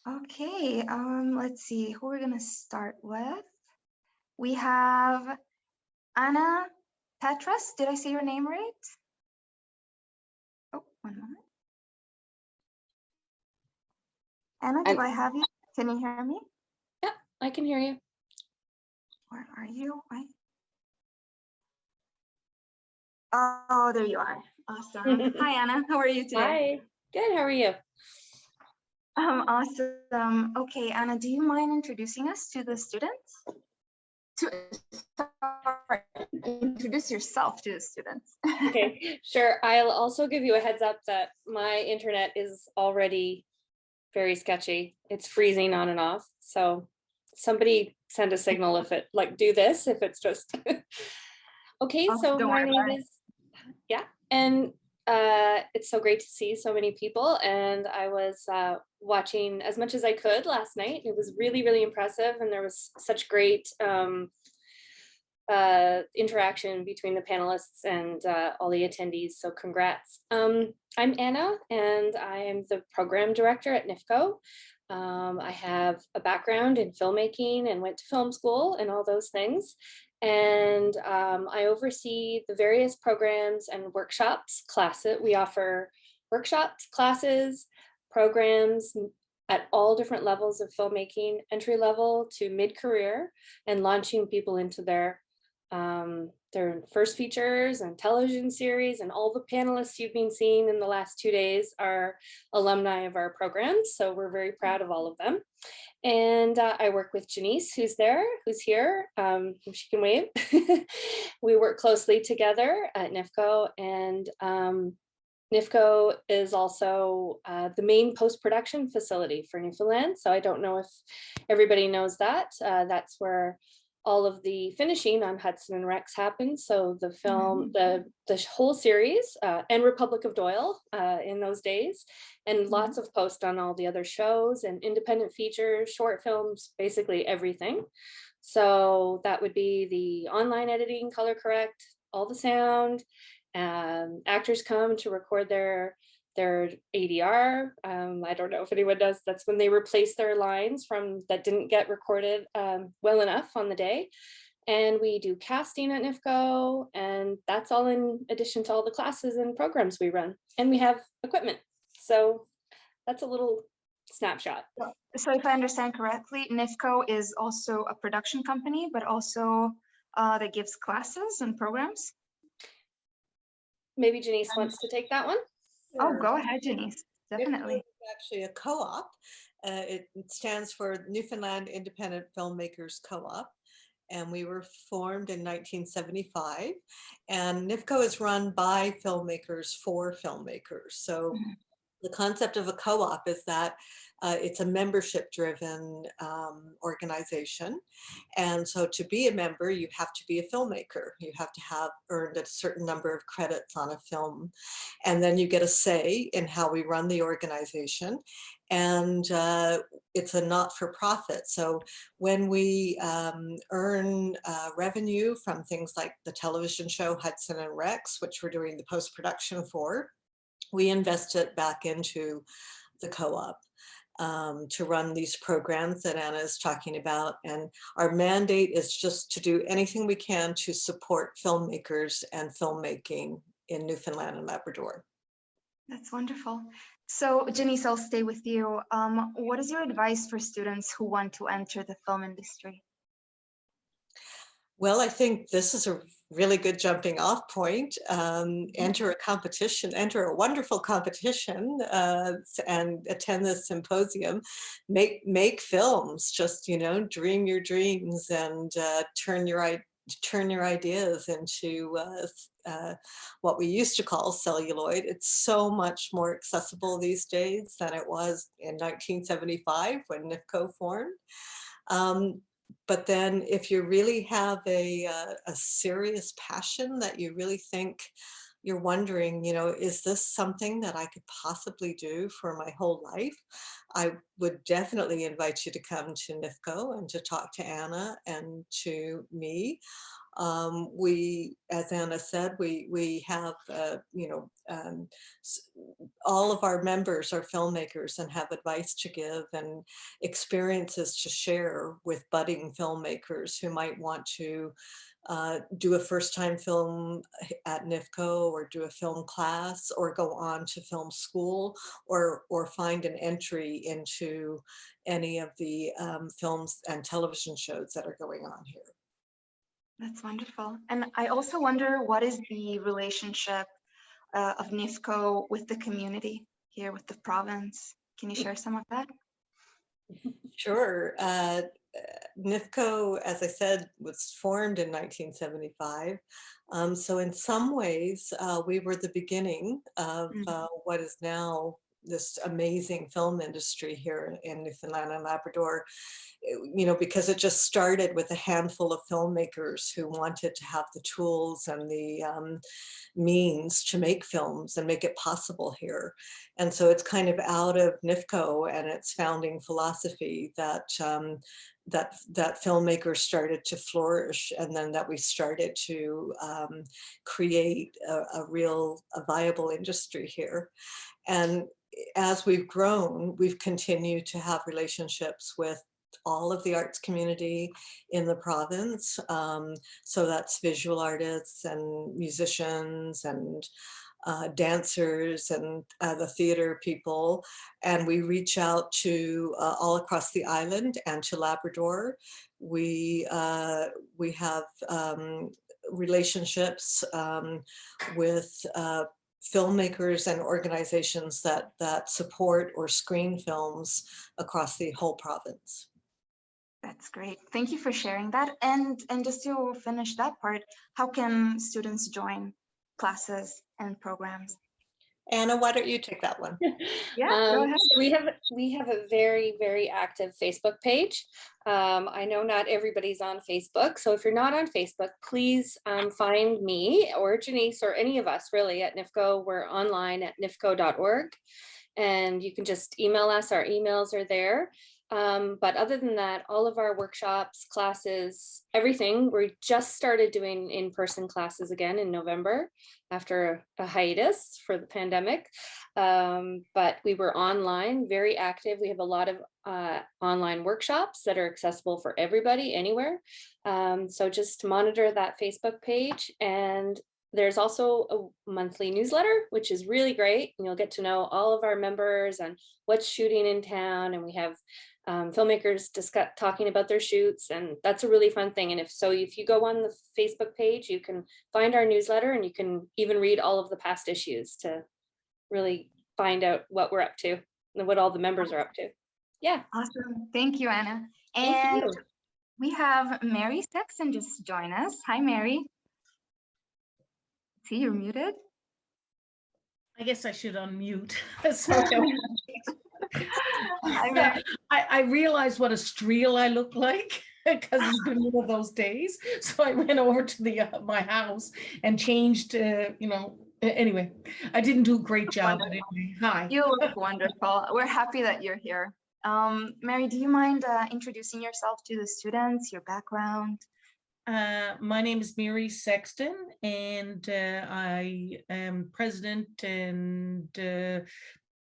Okay, let's see who we're gonna start with. We have Anna Petras. Did I say your name right? Oh, one moment. Anna, do I have you? Can you hear me? Yeah, I can hear you. Where are you? Oh, there you are. Awesome. Hi, Anna. How are you today? Hi. Good. How are you? Awesome. Okay, Anna, do you mind introducing us to the students? Introduce yourself to the students. Okay, sure. I'll also give you a heads up that my internet is already very sketchy. It's freezing on and off. So somebody send a signal if it do this, if it's just okay. Oh, So don't my worry name about it. is and it's so great to see so many people, and I was watching as much as I could last night. It was really, really impressive, and there was such great interaction between the panelists and all the attendees, so congrats. I'm Anna, and I am the program director at NIFCO. I have a background in filmmaking and went to film school and all those things. And I oversee the various programs and workshops, classes. We offer workshops, classes, programs at all different levels of filmmaking, entry level to mid-career, and launching people into their first features and television series. And all the panelists you've been seeing in the last 2 days are alumni of our programs. So we're very proud of all of them. And I work with Janice, who's here, if she can wave. We work closely together at NIFCO, and NIFCO is also the main post-production facility for Newfoundland. So I don't know if everybody knows that. That's where all of the finishing on Hudson and Rex happens. So the film, the whole series, and Republic of Doyle in those days, and lots of post on all the other shows and independent features, short films, basically everything. So that would be the online editing, color correct, all the sound. Actors come to record their ADR. I don't know if anyone does. That's when they replace their lines that didn't get recorded well enough on the day. And we do casting at NIFCO, and that's all in addition to all the classes and programs we run. And we have equipment. So that's a little snapshot. So if I understand correctly, NIFCO is also a production company, but also that gives classes and programs? Maybe Janice wants to take that one. Oh, go ahead, Janice. Definitely. It's actually a co-op. It stands for Newfoundland Independent Filmmakers Co-op, and we were formed in 1975. And NIFCO is run by filmmakers for filmmakers. So the concept of a co-op is that it's a membership-driven organization. And so to be a member, you have to be a filmmaker. You have to have earned a certain number of credits on a film. And then you get a say in how we run the organization. And it's a not-for-profit. So when we earn revenue from things like the television show Hudson and Rex, which we're doing the post-production for, we invest it back into the co-op to run these programs that Anna is talking about. And our mandate is just to do anything we can to support filmmakers and filmmaking in Newfoundland and Labrador. That's wonderful. So Janice, I'll stay with you. What is your advice for students who want to enter the film industry? Well, I think this is a really good jumping off point. Enter a competition, enter a wonderful competition and attend this symposium. Make films, just, dream your dreams and turn your ideas into what we used to call celluloid. It's so much more accessible these days than it was in 1975 when NIFCO formed. But then if you really have a serious passion that you really think, you're wondering, is this something that I could possibly do for my whole life? I would definitely invite you to come to NIFCO and to talk to Anna and to me. We, as Anna said, we have, all of our members are filmmakers and have advice to give and experiences to share with budding filmmakers who might want to do a first-time film at NIFCO, or do a film class, or go on to film school, or find an entry into any of the films and television shows that are going on here. That's wonderful. And I also wonder, what is the relationship of NIFCO with the community here, with the province? Can you share some of that? Sure. NIFCO, as I said, was formed in 1975. So in some ways, we were the beginning of what is now this amazing film industry here in Newfoundland and Labrador, you know, because it just started with a handful of filmmakers who wanted to have the tools and the means to make films and make it possible here. And so it's kind of out of NIFCO and its founding philosophy that that filmmakers started to flourish, and then that we started to create a viable industry here. And as we've grown, we've continued to have relationships with all of the arts community in the province. So that's visual artists and musicians and dancers and the theater people. And we reach out to all across the island and to Labrador. We have relationships with filmmakers and organizations that support or screen films across the whole province. That's great. Thank you for sharing that. And just to finish that part, how can students join classes and programs? Anna, why don't you take that one? Yeah, go ahead. So we have a very, very active Facebook page. I know not everybody's on Facebook, so if you're not on Facebook, please find me or Janice or any of us really at NIFCO. We're online at nifco.org, and you can just email us. Our emails are there. But other than that, all of our workshops, classes, everything, we just started doing in-person classes again in November after a hiatus for the pandemic. But we were online, very active. We have a lot of online workshops that are accessible for everybody anywhere. So just monitor that Facebook page. And there's also a monthly newsletter, which is really great. And you'll get to know all of our members and what's shooting in town. And we have filmmakers talking about their shoots, and that's a really fun thing. And if you go on the Facebook page, you can find our newsletter, and you can even read all of the past issues to really find out what we're up to and what all the members are up to. Yeah. Awesome. Thank you, Anna. Thank And you. we have Mary Sexton just join us. Hi, Mary. See, you're muted. I guess I should unmute. Sorry. I realized what a streel I look like because it's been one of those days. So I went over to my house and changed, anyway, I didn't do a great job. But anyway, hi. You look wonderful. We're happy that you're here. Mary, do you mind introducing yourself to the students, your background? My name is Mary Sexton, and I am president and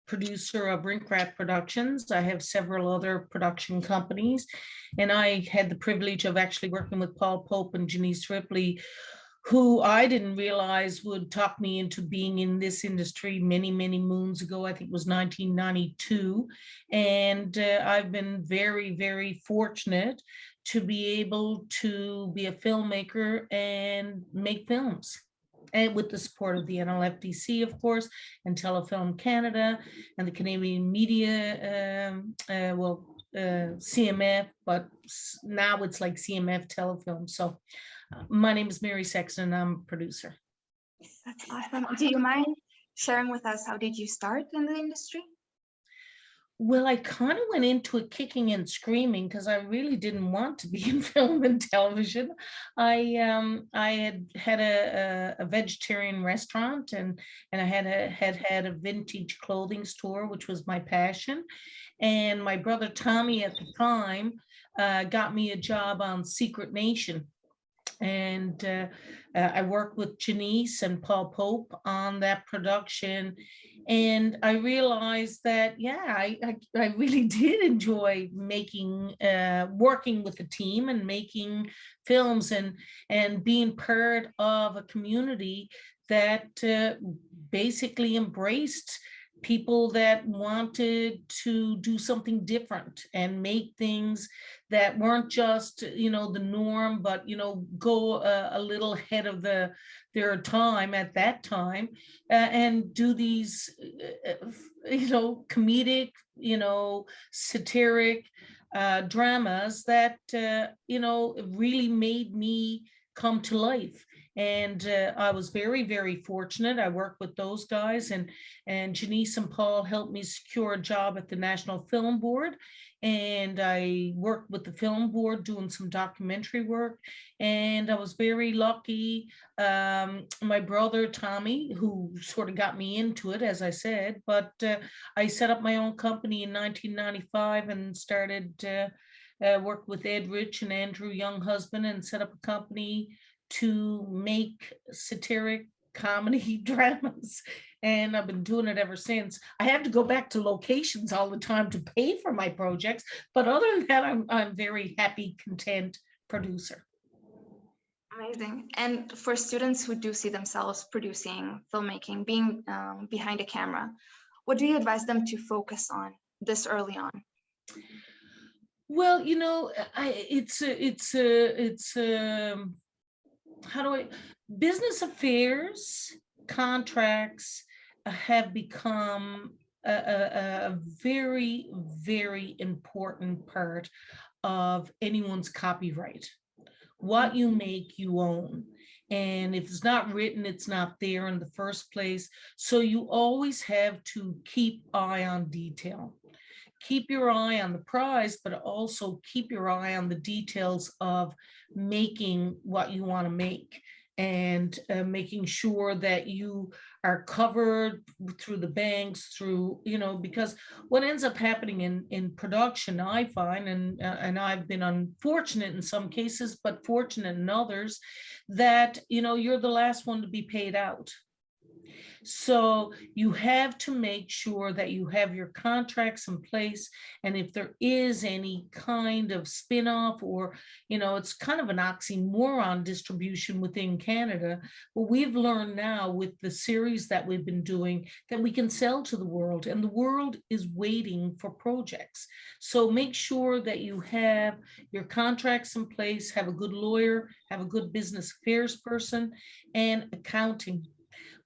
producer of Rinkrat Productions. I have several other production companies, and I had the privilege of actually working with Paul Pope and Janice Ripley, who I didn't realize would talk me into being in this industry many, many moons ago. I think it was 1992. And I've been very, very fortunate to be able to be a filmmaker and make films. And with the support of the NLFDC, of course, and Telefilm Canada and the Canadian Media, CMF, but now it's like CMF Telefilm. So my name is Mary Sexton, I'm a producer. That's awesome. Do you mind sharing with us, how did you start in the industry? Well, I kind of went into it kicking and screaming because I really didn't want to be in film and television. I had a vegetarian restaurant, and I had a vintage clothing store, which was my passion. And my brother Tommy at the time got me a job on Secret Nation. And I worked with Janice and Paul Pope on that production. And I realized that, yeah, I really did enjoy making, working with the team and making films and being part of a community that basically embraced people that wanted to do something different and make things that weren't just, you know, the norm, but, you know, go a little ahead of their time at that time, and do these, you know, comedic, you know, satiric dramas that, you know, really made me come to life. And I was very, very fortunate. I worked with those guys, and Janice and Paul helped me secure a job at the National Film Board. And I worked with the film board doing some documentary work. And I was very lucky. My brother, Tommy, who sort of got me into it, as I said, but I set up my own company in 1995 and started worked with Ed Rich and Andrew Younghusband and set up a company to make satiric comedy dramas, and I've been doing it ever since. I have to go back to locations all the time to pay for my projects, but other than that, I'm very happy, content producer. Amazing. And for students who do see themselves producing, filmmaking, being behind a camera, what do you advise them to focus on this early on? Well, you know, how do I, business affairs, contracts have become a very, very important part of anyone's copyright. What you make, you own. And if it's not written, it's not there in the first place. So you always have to keep eye on detail. Keep your eye on the prize, but also keep your eye on the details of making what you want to make, and making sure that you are covered through the banks, through, you know, because what ends up happening in production, I find, and I've been unfortunate in some cases, but fortunate in others, that, you know, you're the last one to be paid out. So you have to make sure that you have your contracts in place. And if there is any kind of spin-off, or, you know, it's kind of an oxymoron distribution within Canada, but we've learned now with the series that we've been doing that we can sell to the world, and the world is waiting for projects. So make sure that you have your contracts in place, have a good lawyer, have a good business affairs person, and accounting.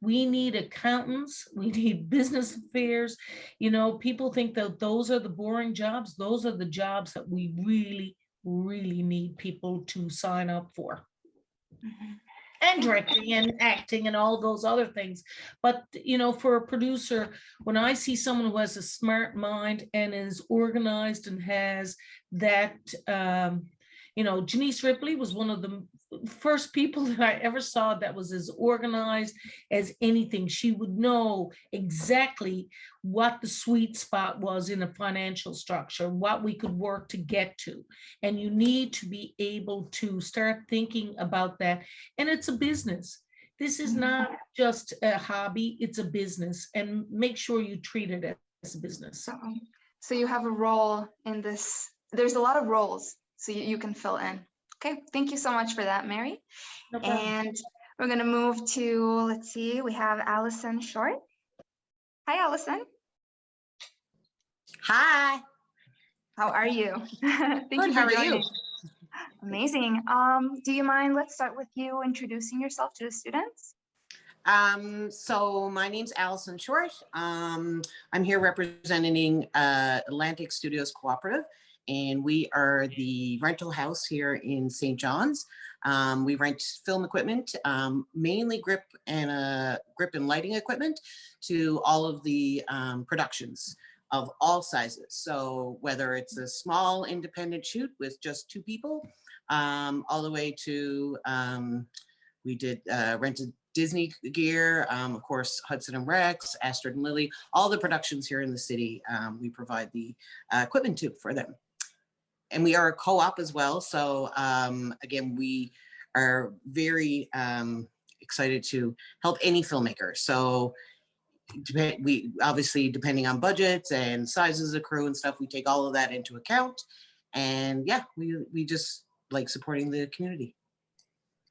We need accountants, we need business affairs. You know, people think that those are the boring jobs. Those are the jobs that we really, really need people to sign up for. Mhm. And directing and acting and all those other things. But, you know, for a producer, when I see someone who has a smart mind and is organized and has that, you know, Janice Ripley was one of the first people that I ever saw that was as organized as anything. She would know exactly what the sweet spot was in a financial structure, what we could work to get to. And you need to be able to start thinking about that. And it's a business. This is not just a hobby, it's a business, and make sure you treat it as a business. So you have a role in this. There's a lot of roles, so you can fill in. Okay, thank you so much for that, Mary. No problem. And we're gonna move to, let's see, we have Allison Short. Hi, Allison. Hi. How are you? Thank Good, you how for are you? joining. Amazing. Do you mind, let's start with you introducing yourself to the students? So my name's Allison Short. I'm here representing Atlantic Studios Cooperative, and we are the rental house here in St. John's. We rent film equipment, mainly grip and lighting equipment, to all of the productions of all sizes. So whether it's a small independent shoot with just 2 people, all the way to, we did rented Disney gear, of course, Hudson and Rex, Astrid and Lily, all the productions here in the city, we provide the equipment to for them. And we are a co-op as well. So again, we are very excited to help any filmmaker. So we obviously, depending on budgets and sizes of crew and stuff, we take all of that into account. And yeah, we just like supporting the community.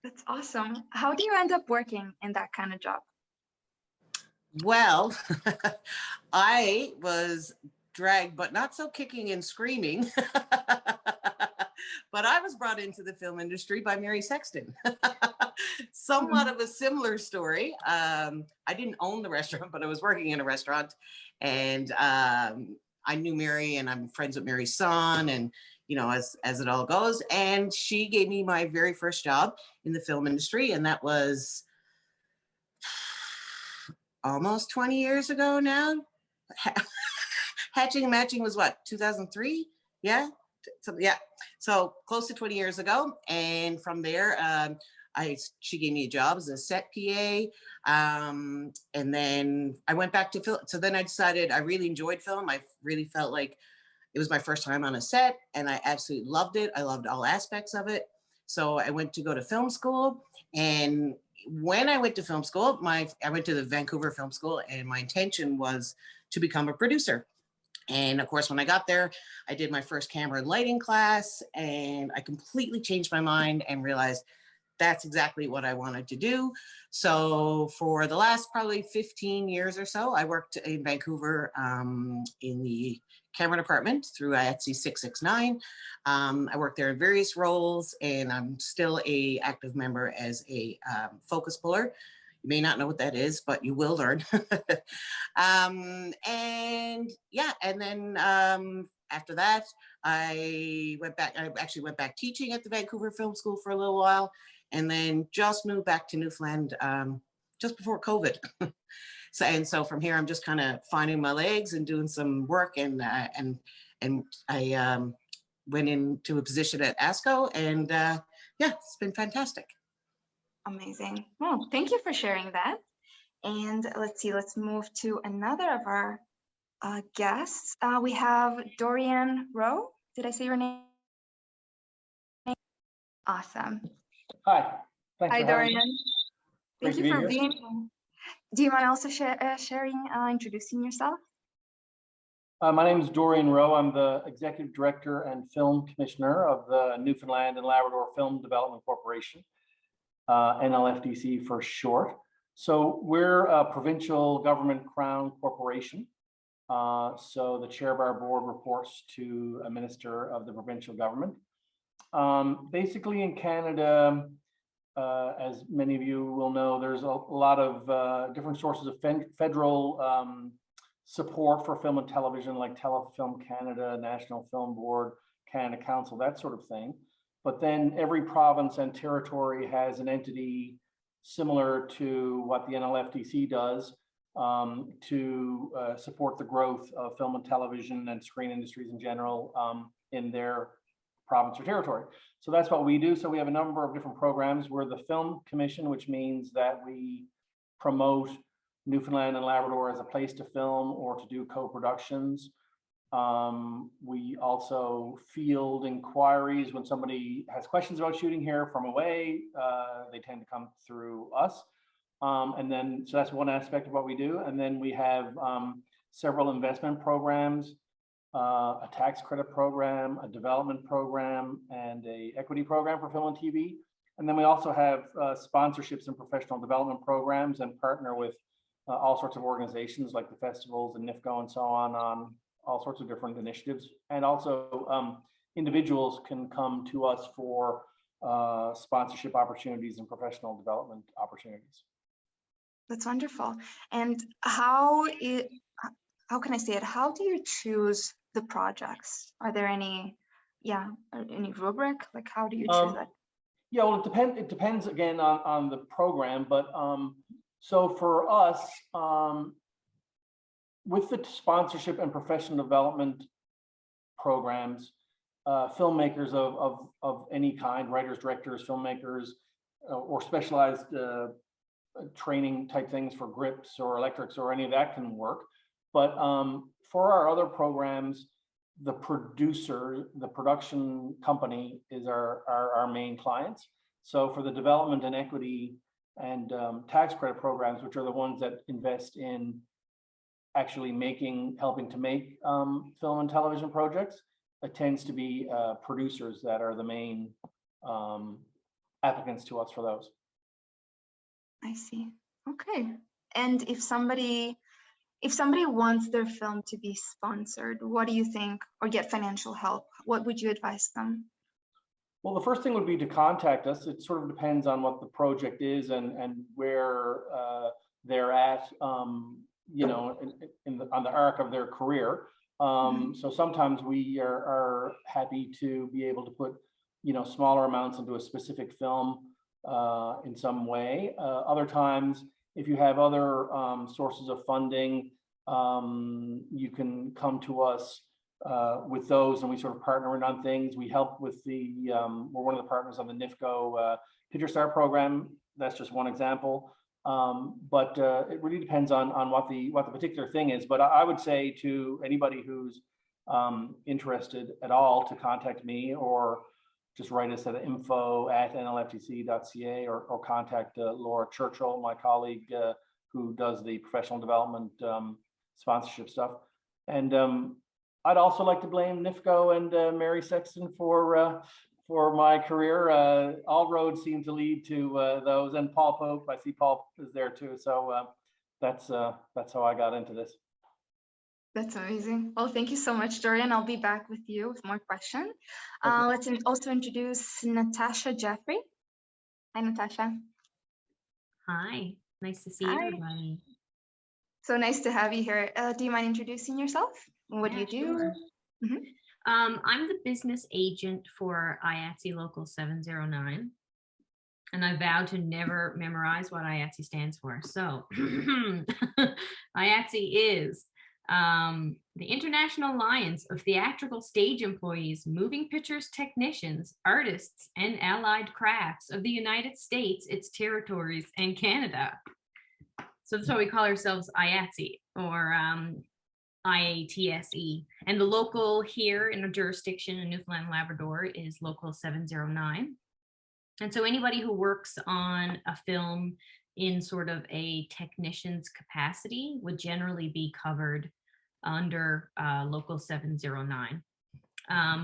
That's awesome. How do you end up working in that kind of job? Well, I was dragged, but not so kicking and screaming. But I was brought into the film industry by Mary Sexton. Somewhat of a similar story. I didn't own the restaurant, but I was working in a restaurant, and I knew Mary, and I'm friends with Mary's son, and you know, as it all goes. And she gave me my very first job in the film industry, and that was almost 20 years ago now. Hatching and Matching was what, 2003? Yeah. So yeah, so close to 20 years ago. And from there, she gave me a job as a set PA. And then I went back to film. So then I decided I really enjoyed film. I really felt like it was my first time on a set, and I absolutely loved it. I loved all aspects of it. So I went to go to film school. And when I went to film school, I went to the Vancouver Film School, and my intention was to become a producer. And of course, when I got there, I did my first camera and lighting class, and I completely changed my mind and realized that's exactly what I wanted to do. So for the last probably 15 years or so, I worked in Vancouver in the camera department through IATSE 669. I worked there in various roles, and I'm still an active member as a focus puller. You may not know what that is, but you will learn. And yeah, and then after that, I actually went back teaching at the Vancouver Film School for a little while, and then just moved back to Newfoundland just before COVID. So from here, I'm just kind of finding my legs and doing some work, and I went into a position at ASCO, and yeah, it's been fantastic. Amazing. Well, thank you for sharing that. And let's see, let's move to another of our guests. We have Dorian Rowe. Did I say your name? Awesome. Hi. Thanks Hi, for having me. Dorian. Great Thank to you be for here. being here. Do you mind also sharing, introducing yourself? My name is Dorian Rowe. I'm the Executive Director and Film Commissioner of the Newfoundland and Labrador Film Development Corporation, NLFDC for short. So we're a provincial government crown corporation. So the chair of our board reports to a minister of the provincial government. Basically in Canada, as many of you will know, there's a lot of different sources of federal support for film and television, like Telefilm Canada, National Film Board, Canada Council, that sort of thing. But then every province and territory has an entity similar to what the NLFDC does to support the growth of film and television and screen industries in general in their province or territory. So that's what we do. So we have a number of different programs. We're the Film Commission, which means that we promote Newfoundland and Labrador as a place to film or to do co-productions. We also field inquiries when somebody has questions about shooting here from away. They tend to come through us. And then, so that's one aspect of what we do. And then we have several investment programs, a tax credit program, a development program, and a equity program for film and TV. And then we also have sponsorships and professional development programs, and partner with all sorts of organizations like the festivals and NIFCO and so on all sorts of different initiatives. And also individuals can come to us for sponsorship opportunities and professional development opportunities. That's wonderful. And how can I say it? How do you choose the projects? Are there any rubric? Like, how do you choose that? Yeah, well, it depends again on the program, but so for us, with the sponsorship and professional development programs, filmmakers of any kind, writers, directors, filmmakers, or specialized training type things for grips or electrics or any of that can work. But for our other programs, the producer, the production company is our main clients. So for the development and equity and tax credit programs, which are the ones that invest in actually helping to make film and television projects, it tends to be producers that are the main applicants to us for those. I see. Okay. And if somebody wants their film to be sponsored, what do you think, or get financial help, what would you advise them? Well, the first thing would be to contact us. It sort of depends on what the project is and where they're at, you know, on the arc of their career. So sometimes we are happy to be able to put, you know, smaller amounts into a specific film in some way. Other times, if you have other sources of funding, you can come to us with those, and we sort of partner on things. We help with we're one of the partners on the NIFCO Picture Star program. That's just one example. But it really depends on what the particular thing is. But I would say to anybody who's interested at all to contact me, or just write us at info@nlftc.ca, or contact Laura Churchill, my colleague who does the professional development sponsorship stuff. And I'd also like to blame NIFCO and Mary Sexton for my career. All roads seem to lead to those, and Paul Pope. I see Paul is there too. So that's how I got into this. That's amazing. Well, thank you so much, Dorian. I'll be back with you with more questions. Let's also introduce Natasha Jeffrey. Hi, Natasha. Hi, nice to see Hi. everybody. So nice to have you here. Do you mind introducing yourself? What do you do? Sure. Mhm. I'm the business agent for IATSE Local 709, and I vow to never memorize what IATSE stands for. So IATSE is the International Alliance of Theatrical Stage Employees, Moving Pictures Technicians, Artists, and Allied Crafts of the United States, its territories, and Canada. So that's why we call ourselves IATSE, or IATSE. And the local here in a jurisdiction in Newfoundland and Labrador is Local 709. And so anybody who works on a film in sort of a technician's capacity would generally be covered under Local 709,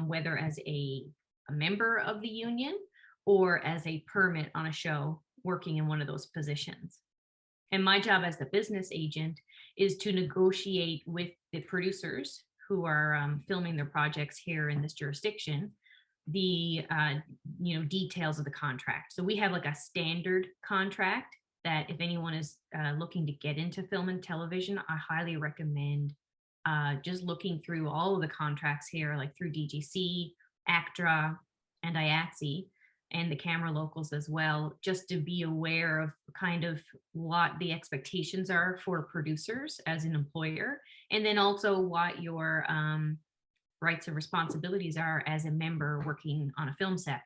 whether as a member of the union or as a permit on a show working in one of those positions. And my job as the business agent is to negotiate with the producers who are filming their projects here in this jurisdiction, the details of the contract. So we have like a standard contract that if anyone is looking to get into film and television, I highly recommend just looking through all of the contracts here, like through DGC, ACTRA, and IATSE, and the camera locals as well, just to be aware of kind of what the expectations are for producers as an employer, and then also what your rights and responsibilities are as a member working on a film set.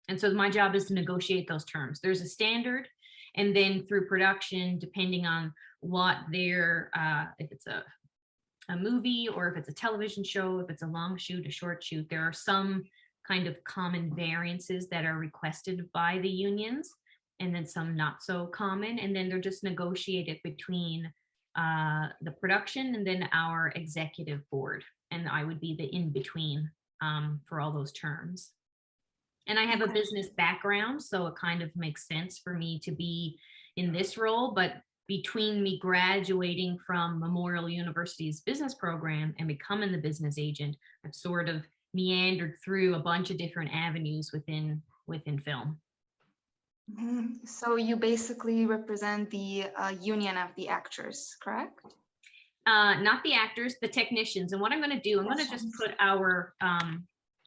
And so my job is to negotiate those terms. There's a standard, and then through production, depending on what their, if it's a movie or if it's a television show, if it's a long shoot, a short shoot, there are some kind of common variances that are requested by the unions, and then some not so common, and then they're just negotiated between the production and then our executive board, and I would be the in-between for all those terms. And I have a business background, so it kind of makes sense for me to be in this role, but between me graduating from Memorial University's business program and becoming the business agent, I've sort of meandered through a bunch of different avenues within film. So you basically represent the union of the actors, correct? Not the actors, the technicians. And what I'm going to do, I'm going to just put our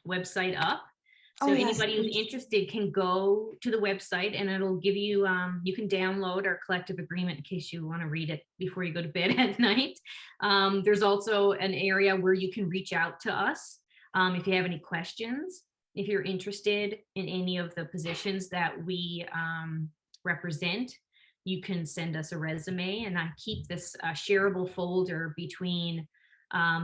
website up. So anybody who's interested can go to the website, and it'll give you, you can download our collective agreement in case you want to read it before you go to bed at night. There's also an area where you can reach out to us if you have any questions. If you're interested in any of the positions that we represent, you can send us a resume, and I keep this shareable folder between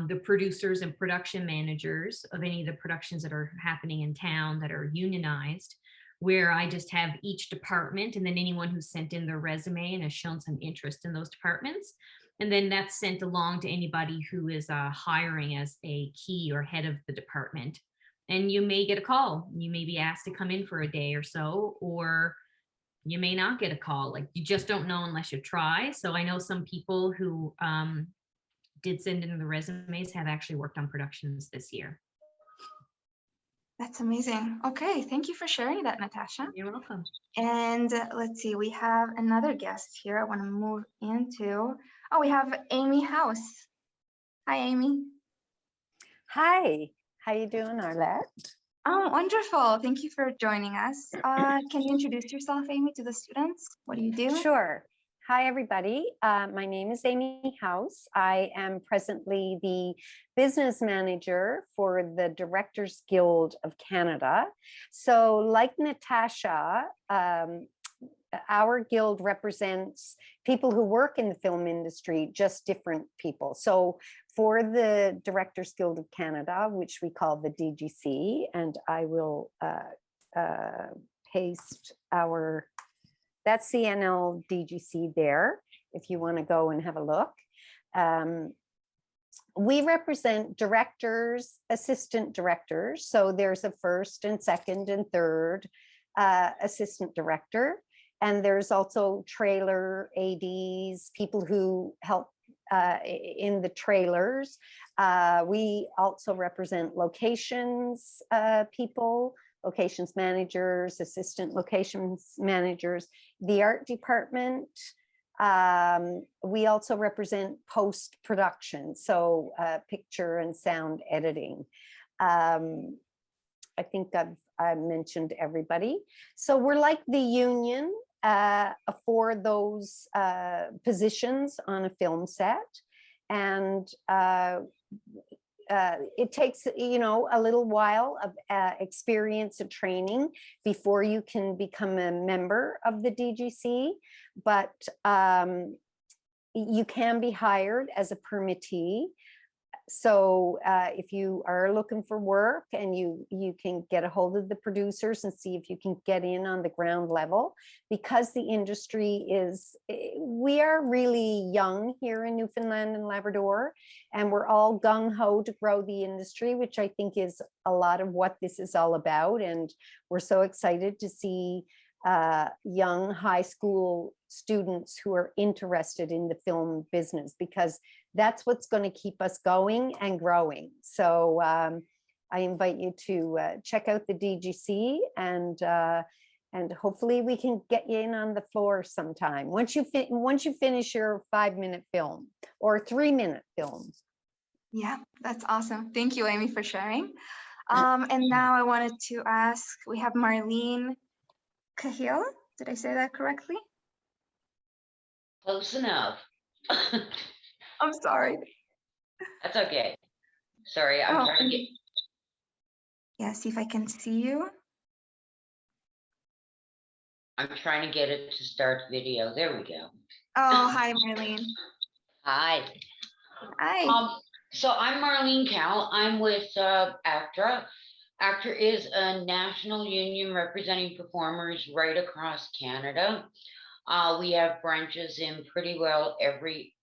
the producers and production managers of any of the productions that are happening in town that are unionized, where I just have each department and then anyone who sent in their resume and has shown some interest in those departments. And then that's sent along to anybody who is hiring as a key or head of the department. And you may get a call. You may be asked to come in for a day or so, or you may not get a call. Like, you just don't know unless you try. So I know some people who did send in the resumes have actually worked on productions this year. That's amazing. Okay, thank you for sharing that, Natasha. You're welcome. And let's see, we have another guest here I want to move into. Oh, we have Amy House. Hi, Amy. Hi, how you doing, Arlette? Oh, wonderful. Thank you for joining us. Can you introduce yourself, Amy, to the students? What do you do? Sure. Hi, everybody. My name is Amy House. I am presently the business manager for the Directors Guild of Canada. So like Natasha, our guild represents people who work in the film industry, just different people. So for the Directors Guild of Canada, which we call the DGC, and I will paste that's the NLDGC there, if you want to go and have a look. We represent directors, assistant directors. So there's a first and second and third assistant director. And there's also trailer ADs, people who help in the trailers. We also represent locations people, locations managers, assistant locations managers, the art department. We also represent post-production, so picture and sound editing. I think I've mentioned everybody. So we're like the union for those positions on a film set. And it takes, a little while of experience and training before you can become a member of the DGC, but you can be hired as a permittee. So if you are looking for work and you can get a hold of the producers and see if you can get in on the ground level, because the industry we are really young here in Newfoundland and Labrador, and we're all gung-ho to grow the industry, which I think is a lot of what this is all about. And we're so excited to see young high school students who are interested in the film business, because that's what's going to keep us going and growing. So I invite you to check out the DGC, and hopefully we can get you in on the floor sometime once you finish your 5-minute film or 3-minute film. Yeah, that's awesome. Thank you, Amy, for sharing. And now I wanted to ask, we have Marlene Cahill. Did I say that correctly? Close enough. I'm sorry. That's okay. Sorry, I'm trying to get. Yeah, see if I can see you. I'm trying to get it to start video. There we go. Oh, hi, Marlene. Hi. Hi. So I'm Marlene Cowell. I'm with ACTRA. ACTRA is a national union representing performers right across Canada. We have branches in pretty well every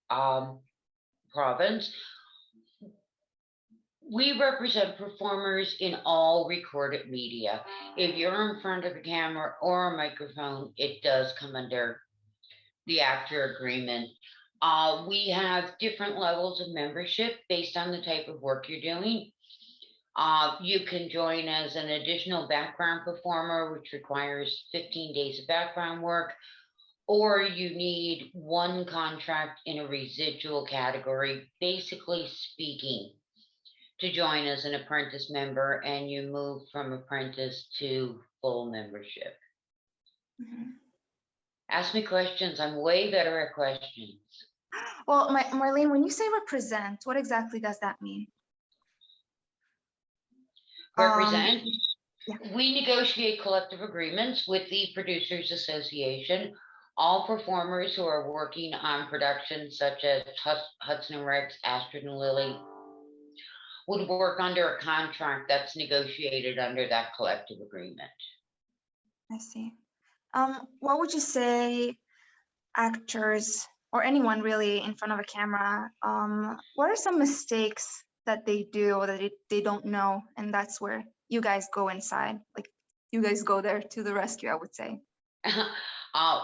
province. We represent performers in all recorded media. If you're in front of a camera or a microphone, it does come under the ACTRA agreement. We have different levels of membership based on the type of work you're doing. You can join as an additional background performer, which requires 15 days of background work, or you need one contract in a residual category, basically speaking, to join as an apprentice member, and you move from apprentice to full membership. Mm-hmm. Ask me questions. I'm way better at questions. Well, Marlene, when you say represent, what exactly does that mean? Represent? Yeah. We negotiate collective agreements with the Producers Association. All performers who are working on productions such as Hudson and Rex, Astrid and Lily, would work under a contract that's negotiated under that collective agreement. I see. What would you say actors or anyone really in front of a camera, what are some mistakes that they do or that they don't know? And that's where you guys go inside, like you guys go there to the rescue, I would say.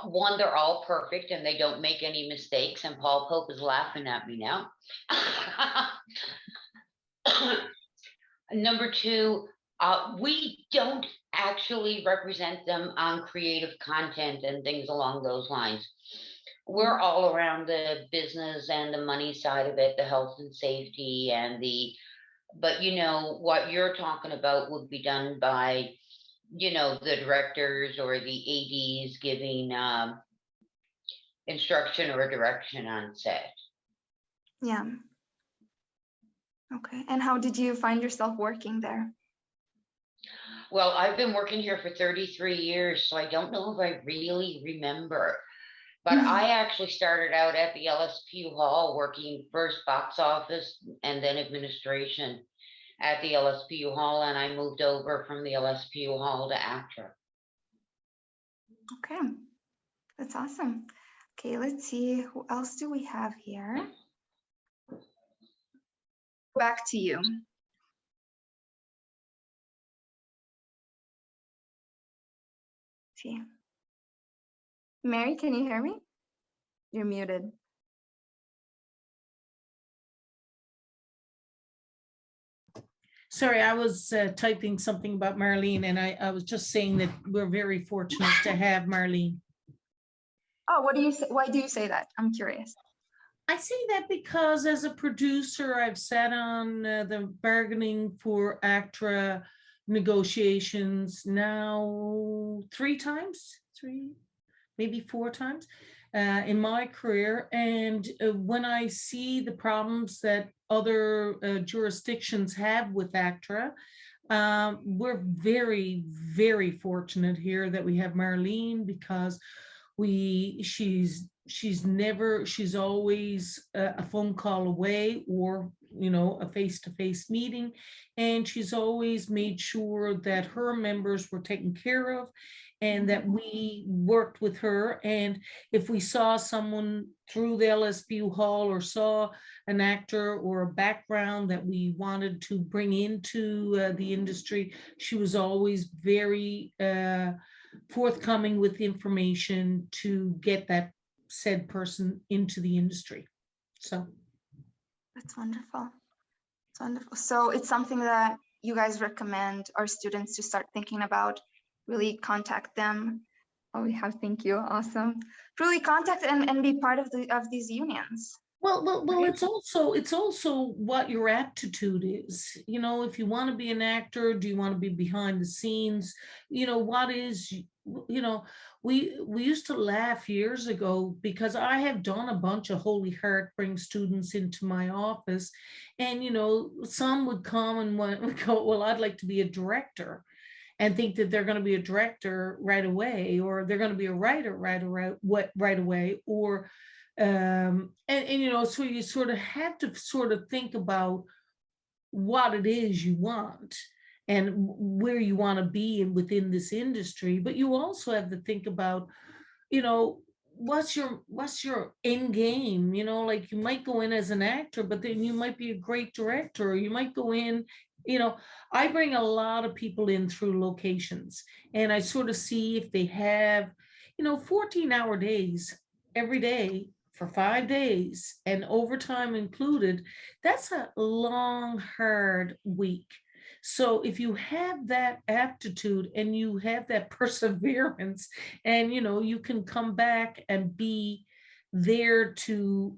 One, they're all perfect and they don't make any mistakes. And Paul Pope is laughing at me now. Number two, we don't actually represent them on creative content and things along those lines. We're all around the business and the money side of it, the health and safety but you know, what you're talking about would be done by, you know, the directors or the ADs giving instruction or direction on set. Yeah. Okay. And how did you find yourself working there? Well, I've been working here for 33 years, so I don't know if I really remember. But I actually started out at the LSPU Hall working first box office and then administration at the LSPU Hall, and I moved over from the LSPU Hall to ACTRA. Okay, that's awesome. Okay, let's see, who else do we have here? Back to you. See. Mary, can you hear me? You're muted. Sorry, I was typing something about Marlene, and I was just saying that we're very fortunate to have Marlene. Oh, what do you say? Why do you say that? I'm curious. I say that because as a producer, I've sat on the bargaining for ACTRA negotiations now 3 times, maybe 4 times in my career. And when I see the problems that other jurisdictions have with ACTRA, we're very, very fortunate here that we have Marlene, because she's always a phone call away, or you know, a face-to-face meeting, and she's always made sure that her members were taken care of and that we worked with her. And if we saw someone through the LSPU Hall or saw an actor or a background that we wanted to bring into the industry, she was always very forthcoming with information to get that said person into the industry. So That's wonderful. It's wonderful. So it's something that you guys recommend our students to start thinking about, really contact them. Oh, we have, thank you, awesome. Really contact and be part of these unions. Well, it's also what your aptitude is. You know, if you want to be an actor, do you want to be behind the scenes? You know, what is, you know, we used to laugh years ago, because I have done a bunch of Holy Heart bring students into my office, and you know, some would come and would go, well, I'd like to be a director, and think that they're going to be a director right away, or they're going to be a writer right away, or and you know, so you sort of have to sort of think about what it is you want and where you want to be within this industry. But you also have to think about, you know, what's your end game. You know, like you might go in as an actor, but then you might be a great director, or you might go in, you know, I bring a lot of people in through locations, and I sort of see if they have, you know, 14-hour days every day for 5 days and overtime included. That's a long, hard week. So if you have that aptitude and you have that perseverance, and you know, you can come back and be there to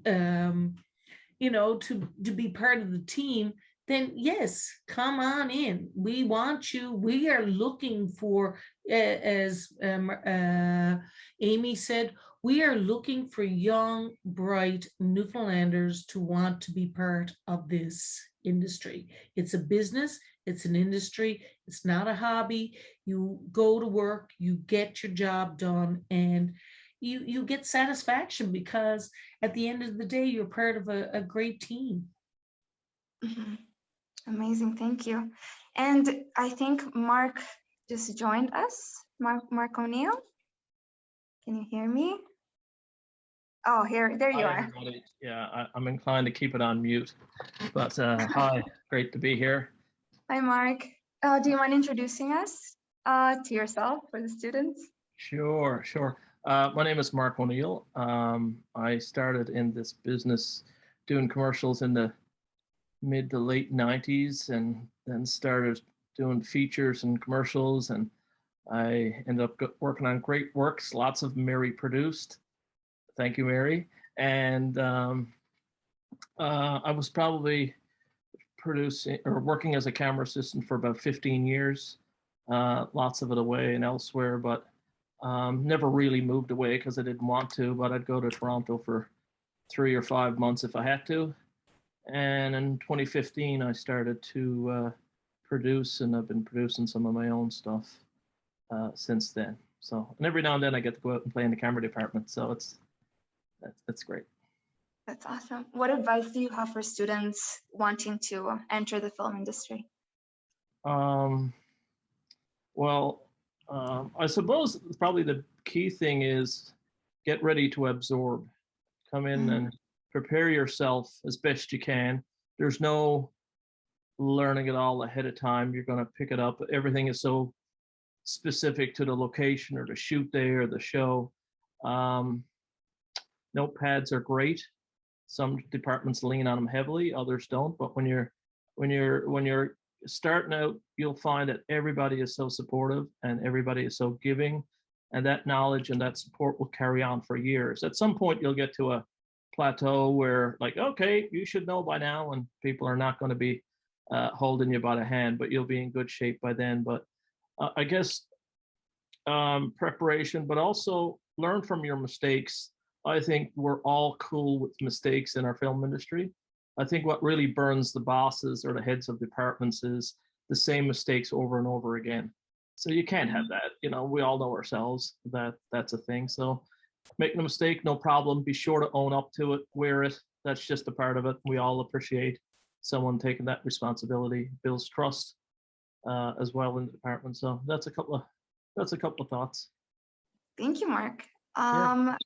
you know, to be part of the team, then yes, come on in. We want you. We are looking for, as Amy said, we are looking for young, bright Newfoundlanders to want to be part of this industry. It's a business, it's an industry, it's not a hobby. You go to work, you get your job done, and you get satisfaction, because at the end of the day, you're part of a great team. Mm-hmm. Amazing, thank you. And I think Mark just joined us. Mark O'Neill. Can you hear me? Oh, there you Hi, are. everybody. Yeah, I'm inclined to keep it on mute, but hi, great to be here. Hi, Mark. Do you mind introducing us to yourself for the students? Sure, sure. My name is Mark O'Neill. I started in this business doing commercials in the mid to late 90s and then started doing features and commercials, and I ended up working on great works, lots of Mary produced. Thank you, Mary. And I was probably producing or working as a camera assistant for about 15 years, lots of it away and elsewhere, but never really moved away because I didn't want to, but I'd go to Toronto for 3 or 5 months if I had to. And in 2015, I started to produce, and I've been producing some of my own stuff since then. So, and every now and then I get to go out and play in the camera department. So that's great. That's awesome. What advice do you have for students wanting to enter the film industry? I suppose probably the key thing is get ready to absorb. Come in and prepare yourself as best you can. There's no learning it all ahead of time. You're going to pick it up. Everything is so specific to the location or the shoot day or the show. Notepads are great. Some departments lean on them heavily, others don't. But when you're starting out, you'll find that everybody is so supportive and everybody is so giving, and that knowledge and that support will carry on for years. At some point, you'll get to a plateau where, like, okay, you should know by now, and people are not going to be holding you by the hand, but you'll be in good shape by then. But I guess preparation, but also learn from your mistakes. I think we're all cool with mistakes in our film industry. I think what really burns the bosses or the heads of departments is the same mistakes over and over again. So you can't have that. You know, we all know ourselves that that's a thing. So making a mistake, no problem. Be sure to own up to it, wear it. That's just a part of it. We all appreciate someone taking that responsibility, builds trust as well in the department. So that's a couple of thoughts. Thank you, Mark. Yeah.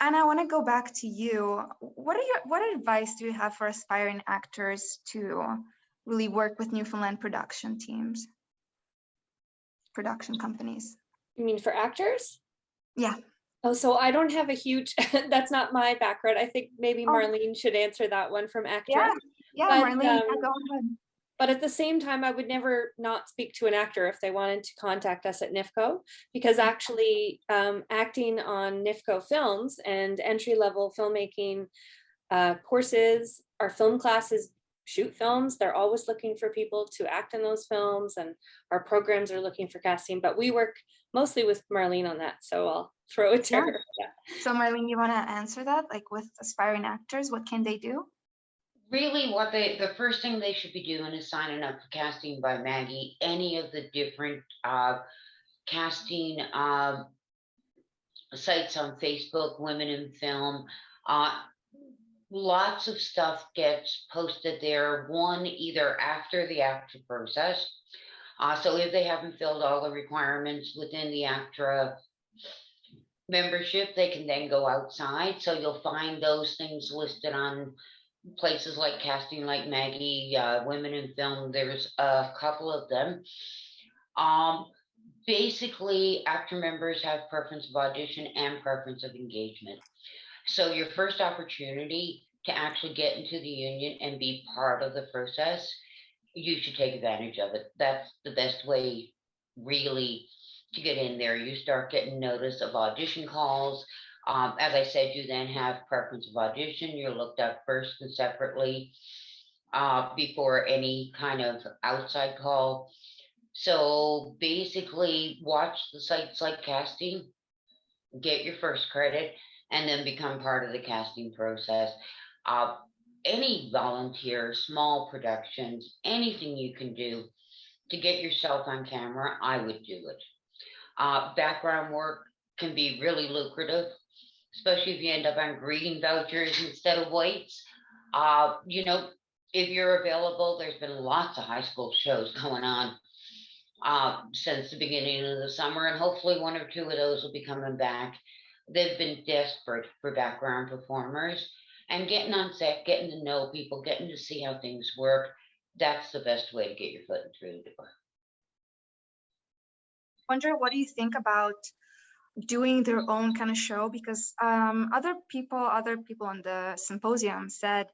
Anna, I want to go back to you. What advice do you have for aspiring actors to really work with Newfoundland production teams, production companies? You mean for actors? Yeah. Oh, so I don't have a huge, that's not my background. I think maybe Oh. Marlene should answer that one from actress. Yeah, But, Marlene, go ahead. But at the same time, I would never not speak to an actor if they wanted to contact us at NIFCO, because actually acting on NIFCO films and entry-level filmmaking courses, our film classes shoot films. They're always looking for people to act in those films, and our programs are looking for casting, but we work mostly with Marlene on that. So I'll throw it to her. Yeah. So Marlene, you want to answer that? Like with aspiring actors, what can they do? Really, the first thing they should be doing is signing up for Casting by Maggie, any of the different casting sites on Facebook, Women in Film. Lots of stuff gets posted there, one either after the ACTRA process. So if they haven't filled all the requirements within the ACTRA membership, they can then go outside. So you'll find those things listed on places like Casting Like Maggie, Women in Film. There's a couple of them. Basically, ACTRA members have preference of audition and preference of engagement. So your first opportunity to actually get into the union and be part of the process, you should take advantage of it. That's the best way, really, to get in there. You start getting notice of audition calls. As I said, you then have preference of audition. You're looked up first and separately before any kind of outside call. So basically, watch the sites like Casting, get your first credit, and then become part of the casting process. Any volunteer, small productions, anything you can do to get yourself on camera, I would do it. Background work can be really lucrative, especially if you end up on greeting vouchers instead of weights. You know, if you're available, there's been lots of high school shows going on since the beginning of the summer, and hopefully one or two of those will be coming back. They've been desperate for background performers, and getting on set, getting to know people, getting to see how things work. That's the best way to get your foot through the door. Wonder, what do you think about doing their own kind of show? Because other people on the symposium said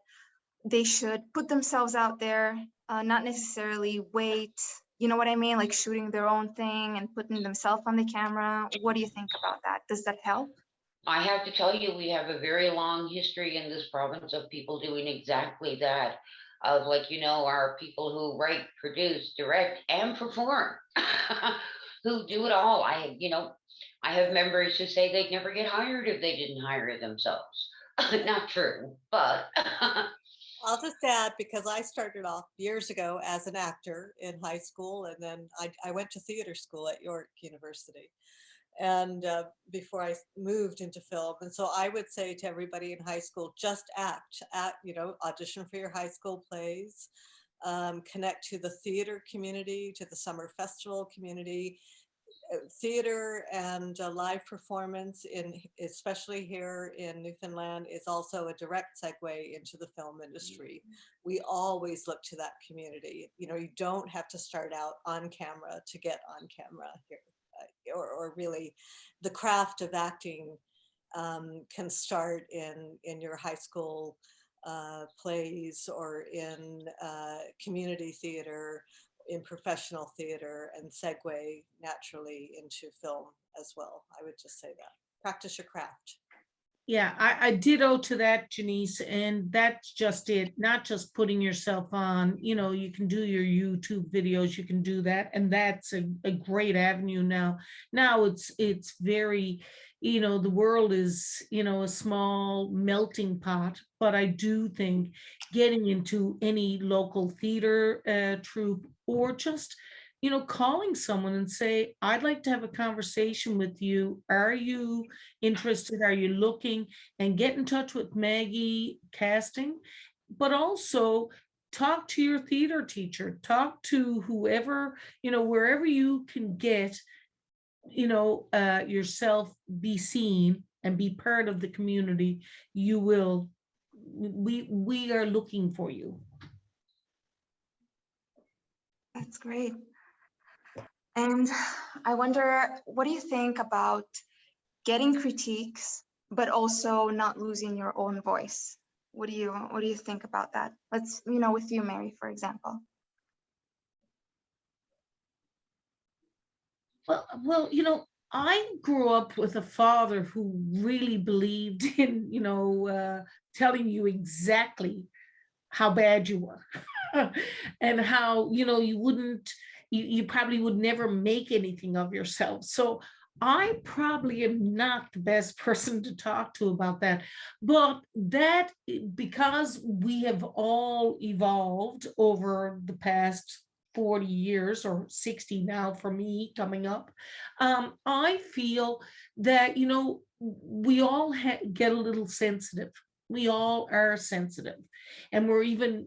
they should put themselves out there, not necessarily wait, you know what I mean? Like shooting their own thing and putting themselves on the camera. What do you think about that? Does that help? I have to tell you, we have a very long history in this province of people doing exactly that. Of, like, our people who write, produce, direct, and perform, who do it all. I have members who say they'd never get hired if they didn't hire themselves. Not true, but I'll just add, because I started off years ago as an actor in high school, and then I went to theater school at York University, and before I moved into film. And so I would say to everybody in high school, just act, audition for your high school plays, connect to the theater community, to the summer festival community. Theater and live performance, especially here in Newfoundland, is also a direct segue into the film industry. We always look to that community. You don't have to start out on camera to get on camera here, or really the craft of acting can start in your high school plays, or in community theater, in professional theater, and segue naturally into film as well. I would just say that. Practice your craft. Yeah, I ditto to that, Janice, and that's just it. Not just putting yourself on, you can do your YouTube videos, you can do that, and that's a great avenue now. Now it's very, the world is, a small melting pot, but I do think getting into any local theater troupe, or just calling someone and say, I'd like to have a conversation with you. Are you interested? Are you looking? And get in touch with Maggie Casting, but also talk to your theater teacher, talk to whoever, wherever you can get, yourself be seen and be part of the community. We are looking for you. That's great. And I wonder, what do you think about getting critiques, but also not losing your own voice? What do you think about that? Let's, with you, Mary, for example. Well, I grew up with a father who really believed in, telling you exactly how bad you were and how, you probably would never make anything of yourself. So I probably am not the best person to talk to about that, but that, because we have all evolved over the past 40 years, or 60 now for me coming up, I feel that, we all get a little sensitive. We all are sensitive, and we're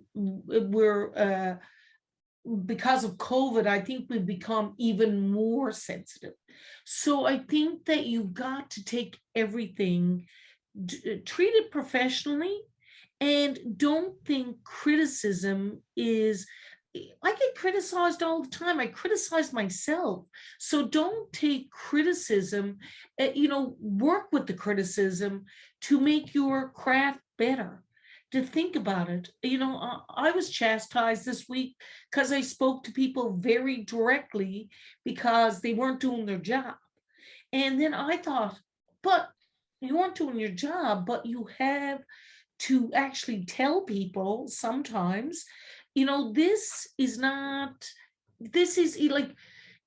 because of COVID, I think we've become even more sensitive. So I think that you've got to take everything, treat it professionally, and don't think criticism is, I get criticized all the time. I criticize myself. So don't take criticism, work with the criticism to make your craft better. To think about it. I was chastised this week because I spoke to people very directly because they weren't doing their job. And then I thought, but you weren't doing your job, but you have to actually tell people sometimes, this is like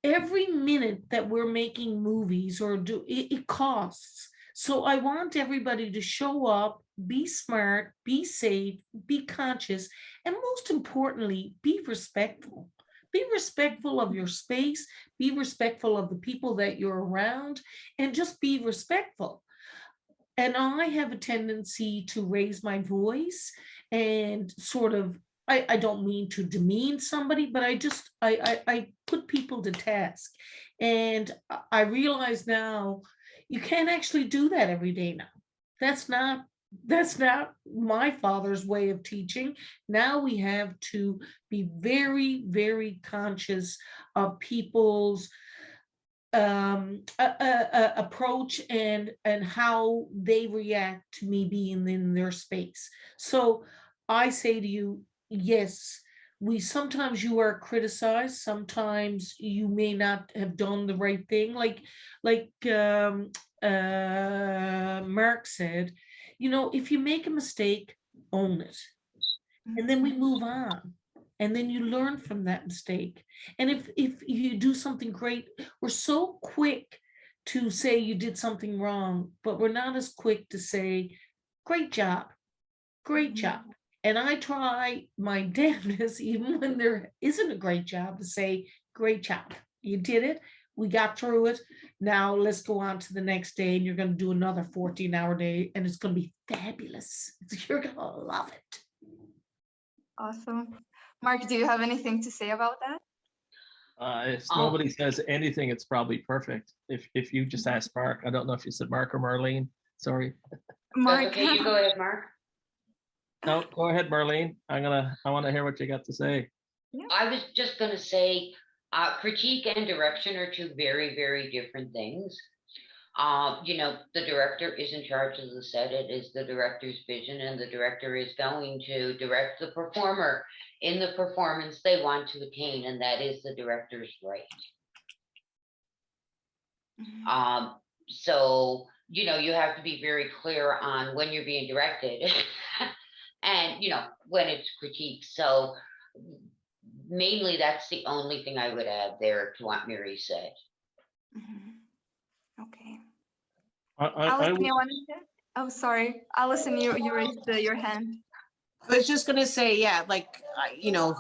every minute that we're making movies or it costs. So I want everybody to show up, be smart, be safe, be conscious, and most importantly, be respectful. Be respectful of your space, be respectful of the people that you're around, and just be respectful. And I have a tendency to raise my voice and sort of I don't mean to demean somebody, but I put people to task. And I realize now you can't actually do that every day now. That's not my father's way of teaching. Now we have to be very, very conscious of people's approach and how they react to me being in their space. So I say to you, yes, sometimes you are criticized, sometimes you may not have done the right thing, like Mark said, if you make a mistake, own it, and then we move on, and then you learn from that mistake. And if you do something great, we're so quick to say you did something wrong, but we're not as quick to say, great job, great job. And I try my damnedest, even when there isn't a great job, to say, great job, you did it, we got through it, now let's go on to the next day, and you're going to do another 14-hour day, and it's going to be fabulous. You're going to love it. Awesome. Mark, do you have anything to say about that? If nobody says anything, it's probably perfect. If you just ask Mark, I don't know if you said Mark or Marlene. Sorry. Mark. Okay, you go ahead, Mark. No, go ahead, Marlene. I want to hear what you got to say. I was just going to say, critique and direction are two very, very different things. The director is in charge of the set. It is the director's vision, and the director is going to direct the performer in the performance they want to attain, and that is the director's right. So, you have to be very clear on when you're being directed and, when it's critiqued. So mainly that's the only thing I would add there to what Mary said. Okay. I you wanted to? Oh, sorry. Allison, you raised your hand. I was just gonna say, yeah,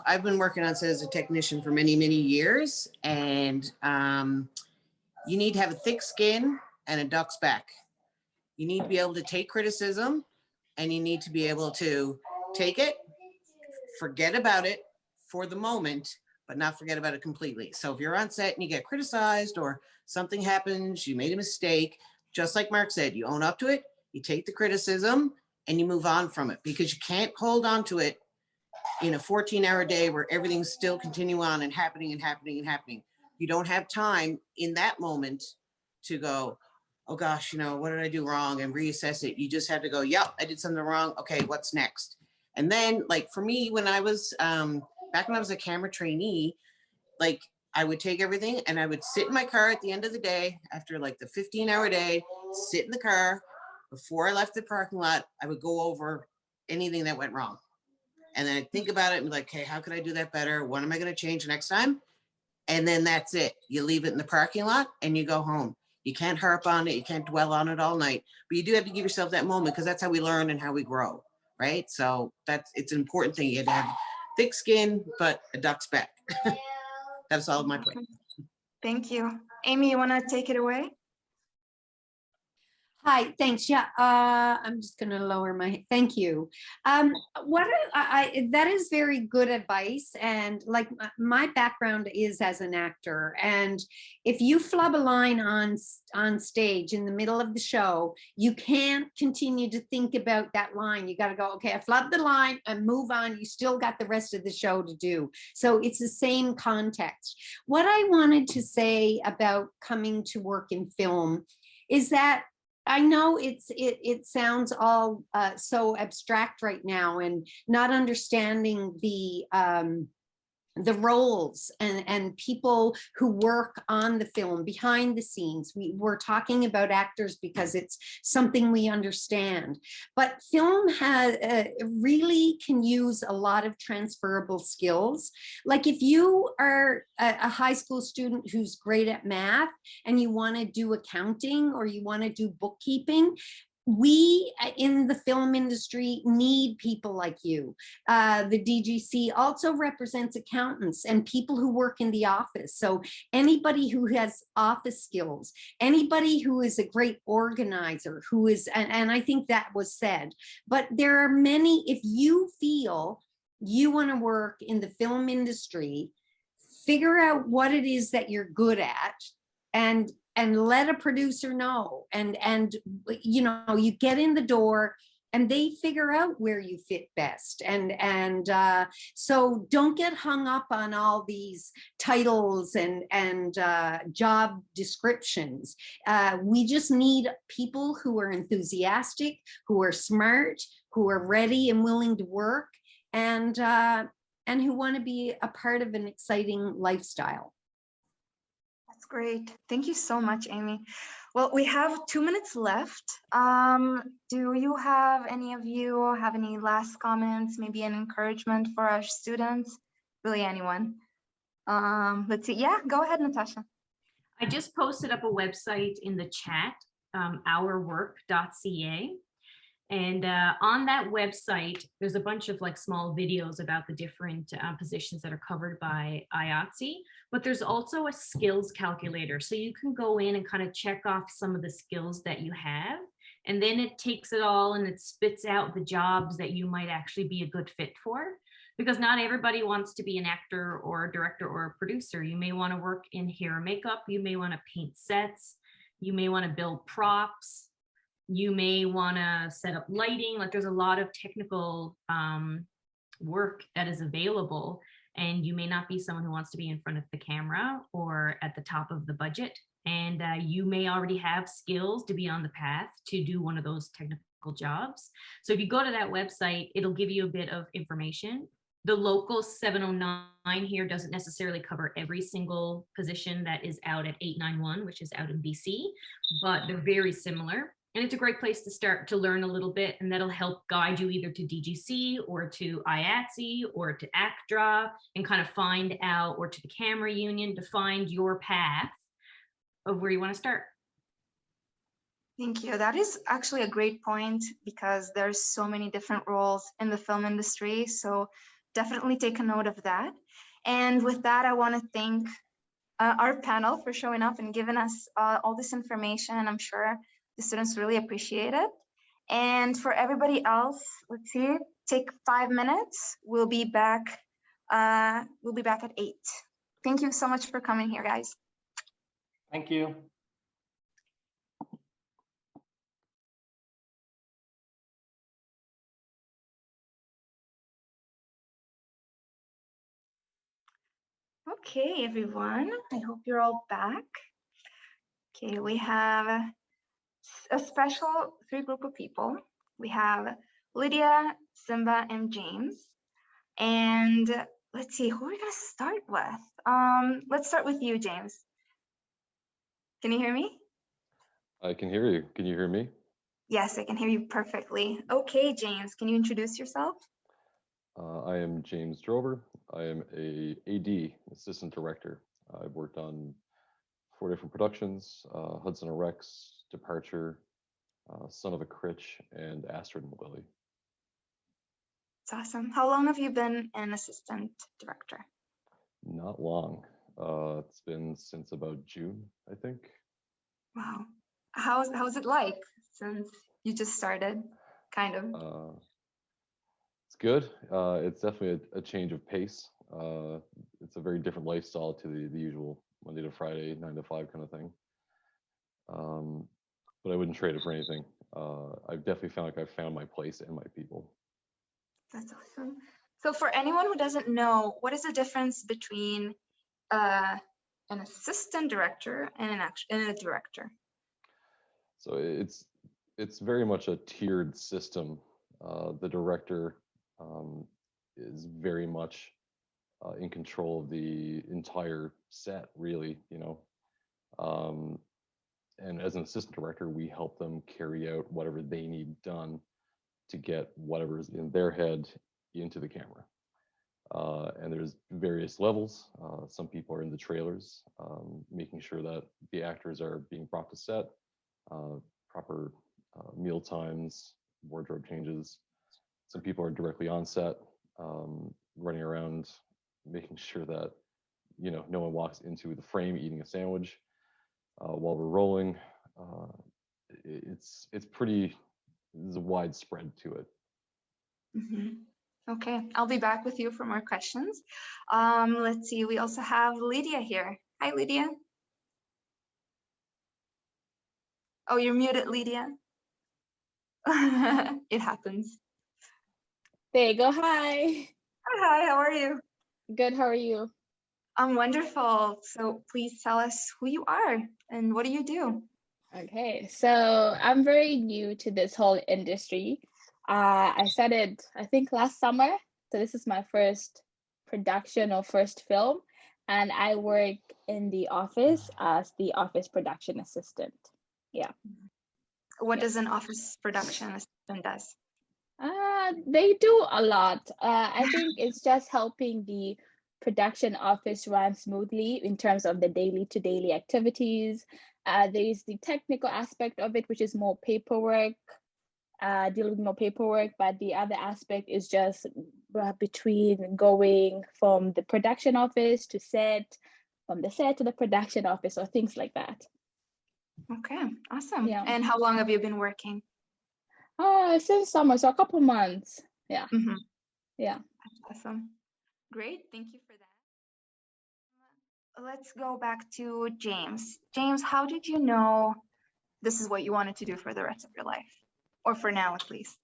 I've been working on set as a technician for many, many years, and you need to have a thick skin and a duck's back. You need to be able to take criticism, and you need to be able to take it, forget about it for the moment, but not forget about it completely. So if you're on set and you get criticized or something happens, you made a mistake, just like Mark said, you own up to it, you take the criticism, and you move on from it, because you can't hold on to it in a 14-hour day where everything's still continuing on and happening and happening and happening. You don't have time in that moment to go, oh gosh, what did I do wrong, and reassess it. You just have to go, yep, I did something wrong. Okay, what's next? And then, for me, when I was, back when I was a camera trainee, I would take everything and I would sit in my car at the end of the day, after the 15-hour day, sit in the car. Before I left the parking lot, I would go over anything that went wrong. And then I'd think about it and be like, hey, how could I do that better? What am I going to change next time? And then that's it. You leave it in the parking lot and you go home. You can't harp on it. You can't dwell on it all night, but you do have to give yourself that moment, because that's how we learn and how we grow, right? So it's an important thing. You have to have thick skin, but a duck's back. That's all my point. Thank you. Amy, you want to take it away? Hi, thanks. Yeah, I'm just going to lower my, thank you. That is very good advice. And my background is as an actor. And if you flub a line on stage in the middle of the show, you can't continue to think about that line. You got to go, okay, I flubbed the line and move on. You still got the rest of the show to do. So it's the same context. What I wanted to say about coming to work in film is that I know it sounds all so abstract right now, and not understanding the roles and people who work on the film behind the scenes. We're talking about actors because it's something we understand, but film really can use a lot of transferable skills. Like if you are a high school student who's great at math and you want to do accounting or you want to do bookkeeping, we in the film industry need people like you. The DGC also represents accountants and people who work in the office. So anybody who has office skills, anybody who is a great organizer, who is, and I think that was said, but there are many, if you feel you want to work in the film industry, figure out what it is that you're good at, and let a producer know, and you know, you get in the door and they figure out where you fit best. And so don't get hung up on all these titles and job descriptions. We just need people who are enthusiastic, who are smart, who are ready and willing to work, and who want to be a part of an exciting lifestyle. That's great. Thank you so much, Amy. Well, we have 2 minutes left. Do you have, any of you have any last comments, maybe an encouragement for our students? Really, anyone? Let's see. Yeah, go ahead, Natasha. I just posted up a website in the chat, ourwork.ca. And on that website, there's a bunch of like small videos about the different positions that are covered by IATSE, but there's also a skills calculator. So you can go in and kind of check off some of the skills that you have, and then it takes it all and it spits out the jobs that you might actually be a good fit for. Because not everybody wants to be an actor or a director or a producer. You may want to work in hair and makeup. You may want to paint sets. You may want to build props. You may want to set up lighting. Like, there's a lot of technical work that is available, and you may not be someone who wants to be in front of the camera or at the top of the budget. And you may already have skills to be on the path to do one of those technical jobs. So if you go to that website, it'll give you a bit of information. The local 709 here doesn't necessarily cover every single position that is out at 891, which is out in BC, but they're very similar. And it's a great place to start to learn a little bit, and that'll help guide you either to DGC or to IATSE or to ACTRA, and kind of find out, or to the Camera Union, to find your path of where you want to start. Thank you. That is actually a great point, because there's so many different roles in the film industry. So definitely take a note of that. And with that, I want to thank our panel for showing up and giving us all this information. And I'm sure the students really appreciate it. And for everybody else, let's see, take 5 minutes. We'll be back at 8. Thank you so much for coming here, guys. Thank you. Okay, everyone, I hope you're all back. Okay, we have a special 3 group of people. We have Lydia, Simba, and James. And let's see, who are we gonna start with? Let's start with you, James. Can you hear me? I can hear you. Can you hear me? Yes, I can hear you perfectly. Okay, James, can you introduce yourself? I am James Drover. I am a AD, assistant director. I've worked on 4 different productions: Hudson and Rex, Departure, Son of a Critch, and Astrid and Lily. It's awesome. How long have you been an assistant director? Not long. It's been since about June, I think. Wow. How's it like since you just started, kind of? It's good. It's definitely a change of pace. It's a very different lifestyle to the usual Monday to Friday, 9 to 5 kind of thing. But I wouldn't trade it for anything. I've definitely found like I've found my place and my people. That's awesome. So for anyone who doesn't know, what is the difference between an assistant director and a director? So it's very much a tiered system. The director is very much in control of the entire set, really, you know. And as an assistant director, we help them carry out whatever they need done to get whatever's in their head into the camera. And there's various levels. Some people are in the trailers, making sure that the actors are being brought to set, proper meal times, wardrobe changes. Some people are directly on set, running around, making sure that, you know, no one walks into the frame eating a sandwich while we're rolling. It's pretty, there's a wide spread to it. Mm-hmm. Okay, I'll be back with you for more questions. Let's see, we also have Lydia here. Hi, Lydia. Oh, you're muted, Lydia. It happens. There you go. Hi. Hi, how are you? Good. How are you? I'm wonderful. So please tell us who you are and what do you do? Okay. So I'm very new to this whole industry. I started, I think, last summer. So this is my first production or first film. And I work in the office as the office production assistant. Yeah. What does an office production assistant does? They do a lot. I think it's just helping the production office run smoothly in terms of the daily to daily activities. There is the technical aspect of it, which is more paperwork, dealing with more paperwork, but the other aspect is just between going from the production office to set, from the set to the production office, or things like that. Okay, awesome. Yeah. And how long have you been working? Since summer, so a couple months. Yeah. Mm-hmm. Yeah. Awesome. Great, thank you for that. Let's go back to James. James, how did you know this is what you wanted to do for the rest of your life? Or for now, at least?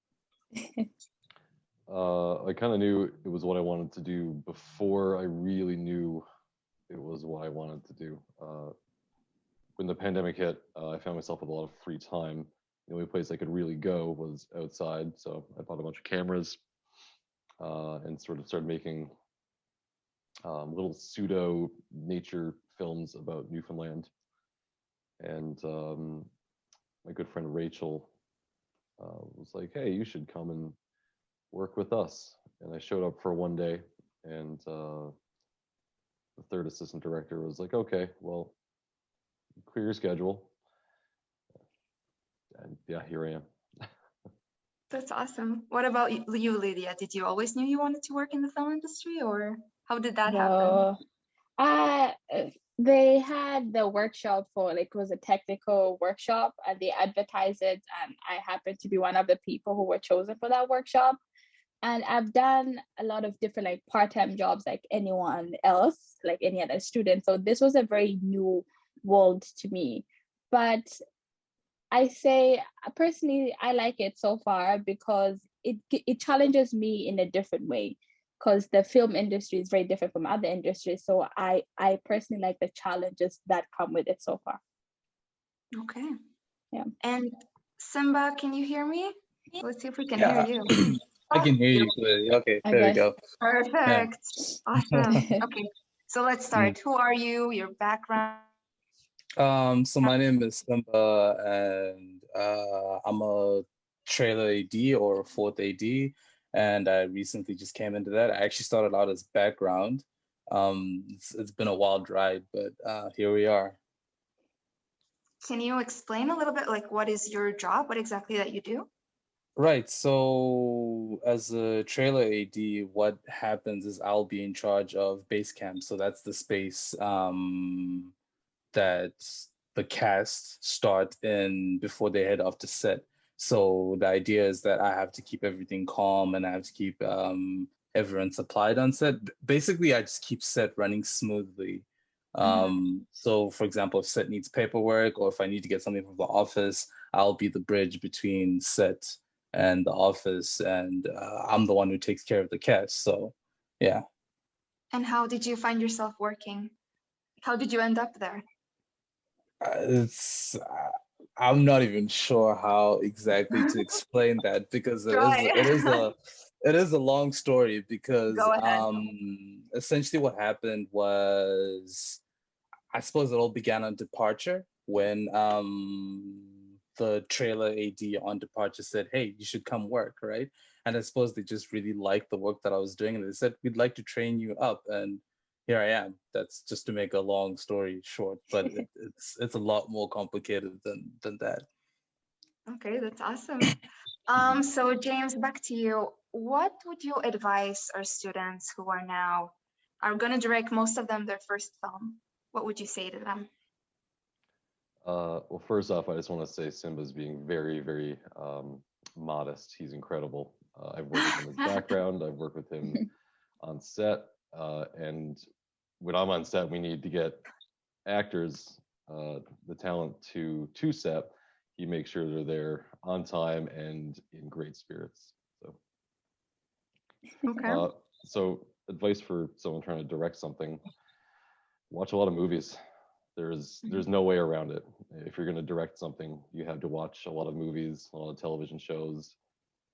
I kind of knew it was what I wanted to do before I really knew it was what I wanted to do. When the pandemic hit, I found myself with a lot of free time. The only place I could really go was outside, so I bought a bunch of cameras and sort of started making little pseudo nature films about Newfoundland. And my good friend Rachel was like, "Hey, you should come and work with us." And I showed up for one day, and the third assistant director was like, "Okay, well, clear your schedule." And yeah, here I am. That's awesome. What about you, Lydia? Did you always knew you wanted to work in the film industry, or how did that happen? They had the workshop for, like, it was a technical workshop, and they advertised it, and I happened to be one of the people who were chosen for that workshop. And I've done a lot of different, like, part-time jobs like anyone else, like any other student. So this was a very new world to me. But I say personally, I like it so far because it challenges me in a different way, because the film industry is very different from other industries. So I personally like the challenges that come with it so far. Okay. Yeah. And Simba, can you hear me? Let's see if we can Yeah, hear you. I can hear you clearly. Okay, there we go. Perfect. Awesome. Okay. So let's start. Who are you? Your background? So my name is Simba, and I'm a trailer AD or a fourth AD, and I recently just came into that. I actually started out as background. It's been a wild ride, but here we are. Can you explain a little bit, like, what is your job? What exactly that you do? Right. So as a trailer AD, what happens is I'll be in charge of base camp. So that's the space that the cast start in before they head off to set. So the idea is that I have to keep everything calm, and I have to keep everyone supplied on set. Basically, I just keep set running smoothly. So for example, if set needs paperwork, or if I need to get something from the office, I'll be the bridge between set and the office, and I'm the one who takes care of the cast. So yeah. And how did you find yourself working? How did you end up there? I'm not even sure how exactly to explain that, because it is a long story, because Go ahead. essentially what happened was, I suppose it all began on departure, when the trailer AD on departure said, "Hey, you should come work," right? And I suppose they just really liked the work that I was doing, and they said, "We'd like to train you up." And here I am. That's just to make a long story short, but it's a lot more complicated than that. Okay, that's awesome. So James, back to you. What would you advise our students who are going to direct, most of them, their first film? What would you say to them? Well, first off, I just want to say Simba's being very, very modest. He's incredible. I've worked with him as background. I've worked with him on set. And when I'm on set, we need to get actors, the talent to set. He makes sure they're there on time and in great spirits. So, Okay. So advice for someone trying to direct something: watch a lot of movies. There's no way around it. If you're going to direct something, you have to watch a lot of movies, a lot of television shows.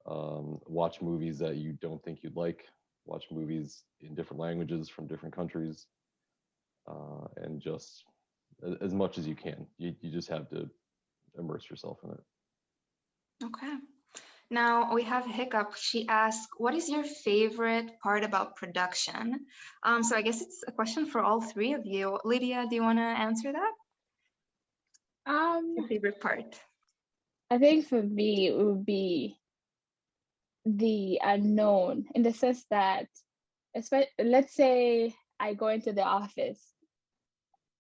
Watch movies that you don't think you'd like. Watch movies in different languages from different countries, and just as much as you can. You just have to immerse yourself in it. Okay. Now we have Hiccup. She asked, what is your favorite part about production? So I guess it's a question for all three of you. Lydia, do you want to answer that? Your favorite part? I think for me, it would be the unknown, in the sense that, let's say I go into the office,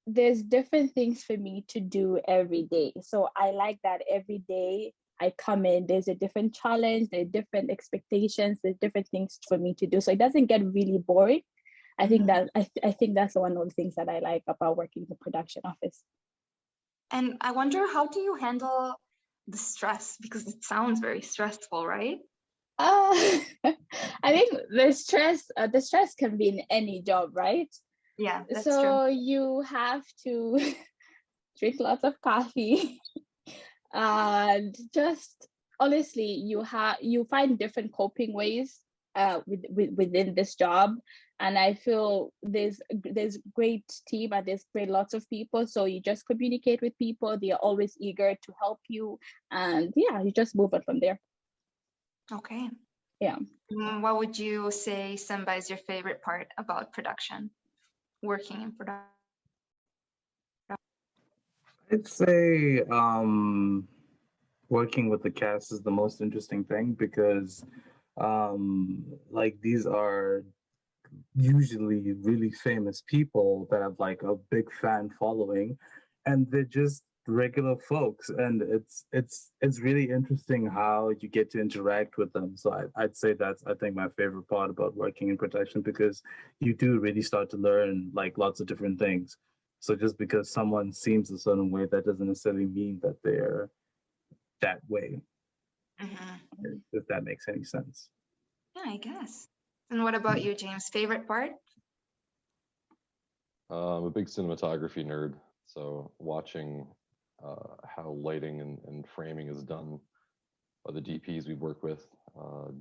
there's different things for me to do every day. So I like that every day I come in, there's a different challenge, there's different expectations, there's different things for me to do. So it doesn't get really boring. I think that I think that's one of the things that I like about working in the production office. And I wonder, how do you handle the stress? Because it sounds very stressful, right? I think the stress can be in any job, right? Yeah, that's so true. you have to drink lots of coffee and just honestly you find different coping ways within this job, and I feel there's great team and there's lots of people, so you just communicate with people, they are always eager to help you, and yeah, you just move on from there. Okay. Yeah. What would you say, Simba, is your favorite part about production, working in production? I'd say working with the cast is the most interesting thing, because like these are usually really famous people that have like a big fan following, and they're just regular folks, and it's really interesting how you get to interact with them. So I'd say that's, I think, my favorite part about working in production, because you do really start to learn like lots of different things. So just because someone seems a certain way, that doesn't necessarily mean that they're that way, if that makes any sense. Yeah, I guess. And what about you, James? Favorite part? I'm a big cinematography nerd, so watching how lighting and framing is done by the DPs we work with.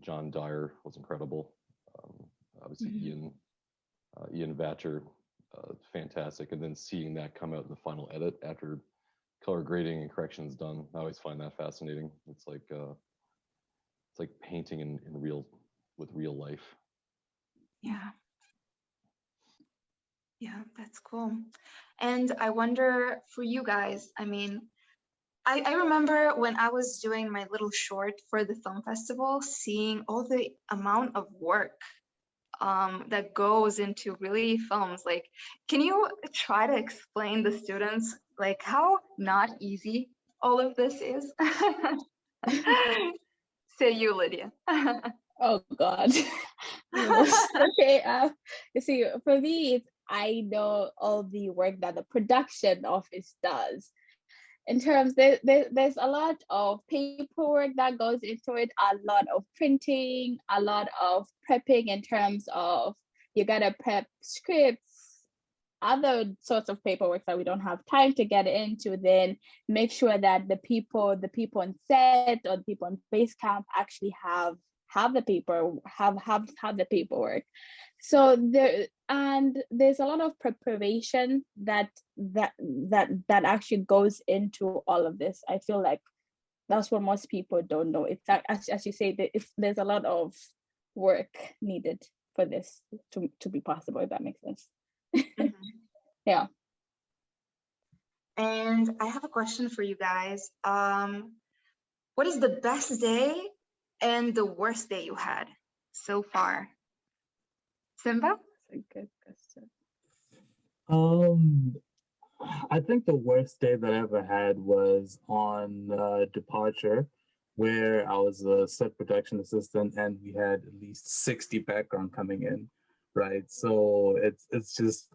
John Dyer was incredible. Obviously, Ian Vatcher, fantastic. And then seeing that come out in the final edit after color grading and corrections done, I always find that fascinating. It's like painting in with real life. Yeah. Yeah, that's cool. And I wonder for you guys, I mean, I remember when I was doing my little short for the film festival, seeing all the amount of work that goes into really films. Like, can you try to explain the students like how not easy all of this is? Say you, Lydia. Oh God. Okay. You see, for me, I know all the work that the production office does. In terms, there's a lot of paperwork that goes into it, a lot of printing, a lot of prepping in terms of you gotta prep scripts, other sorts of paperwork that we don't have time to get into, then make sure that the people on set or the people on base camp actually have the the paperwork. So there's a lot of preparation that actually goes into all of this. I feel like that's what most people don't know. It's like, as you say, there's a lot of work needed for this to be possible, if that makes sense. Yeah. And I have a question for you guys. What is the best day and the worst day you had so far? Simba? That's a good question. I think the worst day that I ever had was on departure. where I was a set production assistant and we had at least 60 background coming in, right? So it's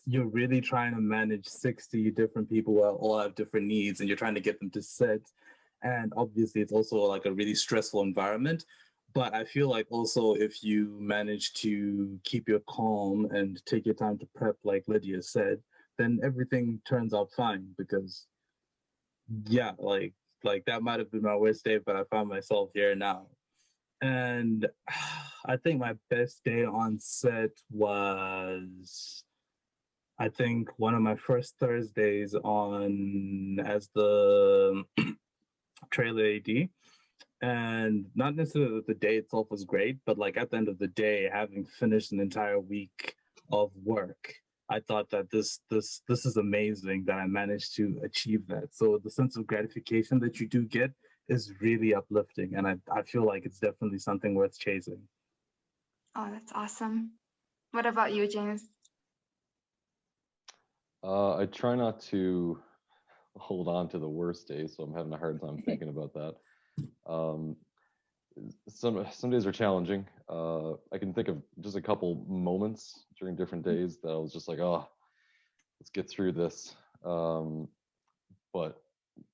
you're really trying to manage 60 different people who all have different needs, and you're trying to get them to set. And obviously it's also like a really stressful environment. But I feel like also if you manage to keep your calm and take your time to prep, like Lydia said, then everything turns out fine. Because yeah, like that might have been my worst day, but I found myself here now. And I think my best day on set was, I think, one of my first Thursdays on as the trailer AD. And not necessarily that the day itself was great, but like at the end of the day, having finished an entire week of work, I thought that this is amazing that I managed to achieve that. So the sense of gratification that you do get is really uplifting, and I feel like it's definitely something worth chasing. Oh, that's awesome. What about you, James? I try not to hold on to the worst days, so I'm having a hard time thinking about that. Some days are challenging. I can think of just a couple moments during different days that I was just like, oh, let's get through this. But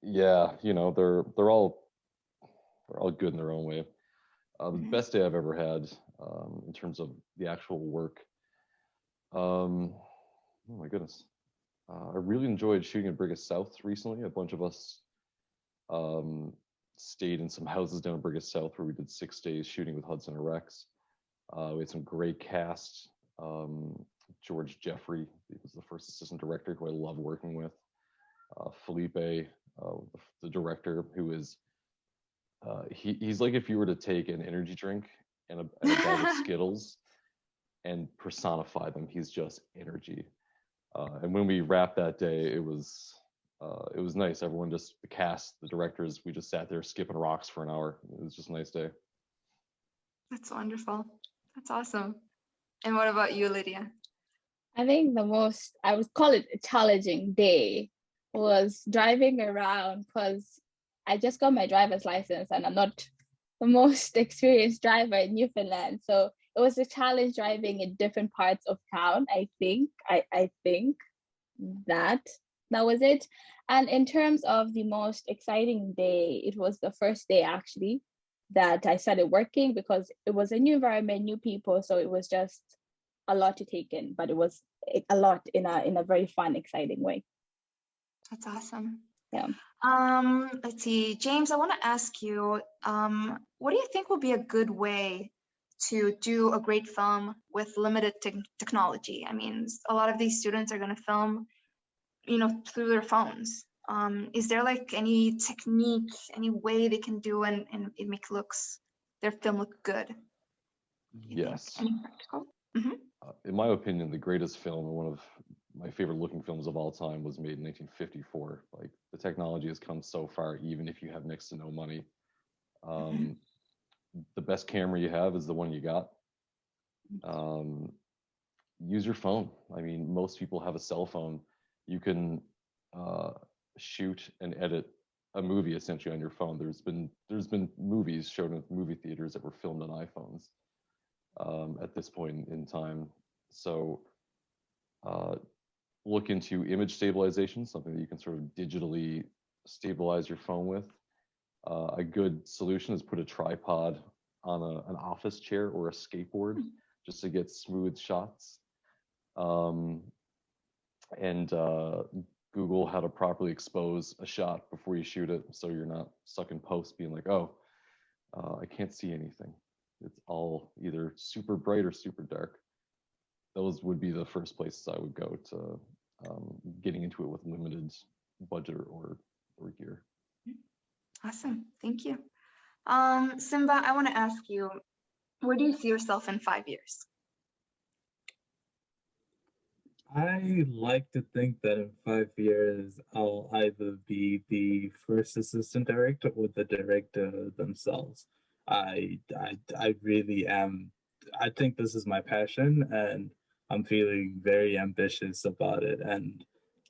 yeah, you know, they're all good in their own way. The best day I've ever had in terms of the actual work. Oh my goodness. I really enjoyed shooting at Brigus South recently. A bunch of us stayed in some houses down in Brigus South where we did 6 days shooting with Hudson and Rex. We had some great cast. George Jeffrey, he was the first assistant director who I love working with. Felipe, the director, who is he's like if you were to take an energy drink and a bag of Skittles and personify them. He's just energy. And when we wrapped that day, it was nice. Everyone, just the cast, the directors, we just sat there skipping rocks for an hour. It was just a nice day. That's wonderful. That's awesome. And what about you, Lydia? I think the most, I would call it a challenging day, was driving around, because I just got my driver's license and I'm not the most experienced driver in Newfoundland. So it was a challenge driving in different parts of town. I think that was it. And in terms of the most exciting day, it was the first day actually that I started working, because it was a new environment, new people. So it was just a lot to take in, but it was a lot in a very fun, exciting way. That's awesome. Yeah. Let's see, James, I want to ask you, what do you think would be a good way to do a great film with limited technology? I mean, a lot of these students are going to film, you know, through their phones. Is there like any technique, any way they can do and it make their film look good? Yes. Any practical? In my opinion, the greatest film and one of my favorite looking films of all time was made in 1954. Like, the technology has come so far, even if you have next to no money. The best camera you have is the one you got. Use your phone. I mean, most people have a cell phone. You can shoot and edit a movie essentially on your phone. There's been movies shown in movie theaters that were filmed on iPhones at this point in time. So look into image stabilization, something that you can sort of digitally stabilize your phone with. A good solution is put a tripod on an office chair or a skateboard just to get smooth shots. And Google how to properly expose a shot before you shoot it, so you're not stuck in post being like, oh, I can't see anything. It's all either super bright or super dark. Those would be the first places I would go to getting into it with limited budget or gear. Awesome, thank you. Simba, I want to ask you, where do you see yourself in 5 years? I like to think that in 5 years, I'll either be the first assistant director or the director themselves. I really am. I think this is my passion, and I'm feeling very ambitious about it. And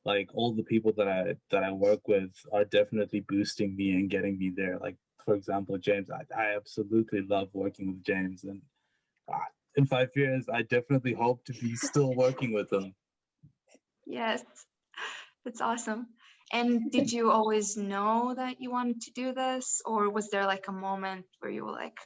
like, all the people that I work with are definitely boosting me and getting me there. Like, for example, James, I absolutely love working with James, and in 5 years, I definitely hope to be still working with him. Yes, that's awesome. And did you always know that you wanted to do this, or was there like a moment where you were like,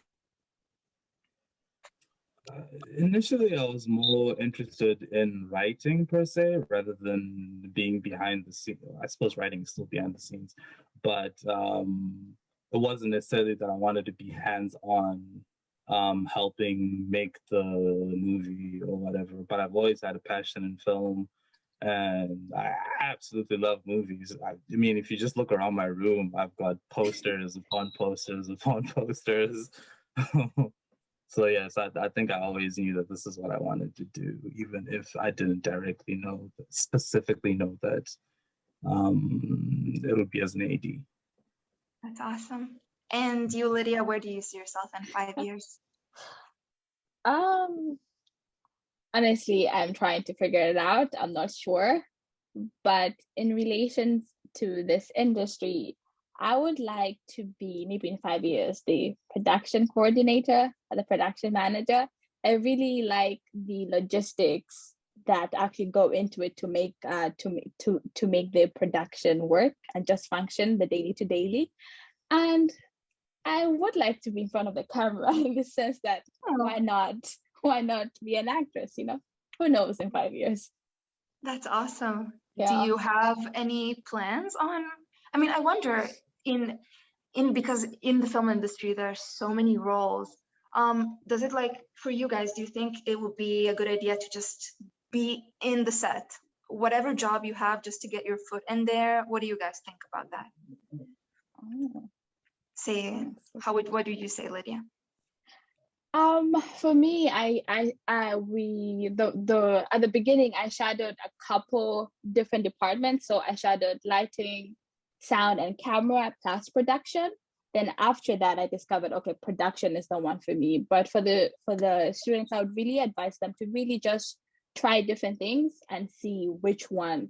Initially, I was more interested in writing per se, rather than being behind the scenes. I suppose writing is still behind the scenes, but it wasn't necessarily that I wanted to be hands-on, helping make the movie or whatever. But I've always had a passion in film, and I absolutely love movies. I mean, if you just look around my room, I've got posters upon posters upon posters. So yes, I think I always knew that this is what I wanted to do, even if I didn't directly specifically know that it would be as an AD. that's awesome. And you, Lydia, where do you see yourself in 5 years? Honestly, I'm trying to figure it out. I'm not sure. But in relation to this industry, I would like to be, maybe in 5 years, the production coordinator or the production manager. I really like the logistics that actually go into it to make to make the production work and just function the daily to daily. And I would like to be in front of the camera in the sense that why not be an actress, you know? Who knows in 5 years? That's awesome. Yeah. Do you have any plans on, I mean, I wonder because in the film industry, there are so many roles. Does it, like, for you guys, do you think it would be a good idea to just be in the set, whatever job you have, just to get your foot in there? What do you guys think about that? What do you say, Lydia? For me, at the beginning, I shadowed a couple different departments. So I shadowed lighting, sound, and camera, plus production. Then after that, I discovered, okay, production is the one for me. But for the students, I would really advise them to really just try different things and see which one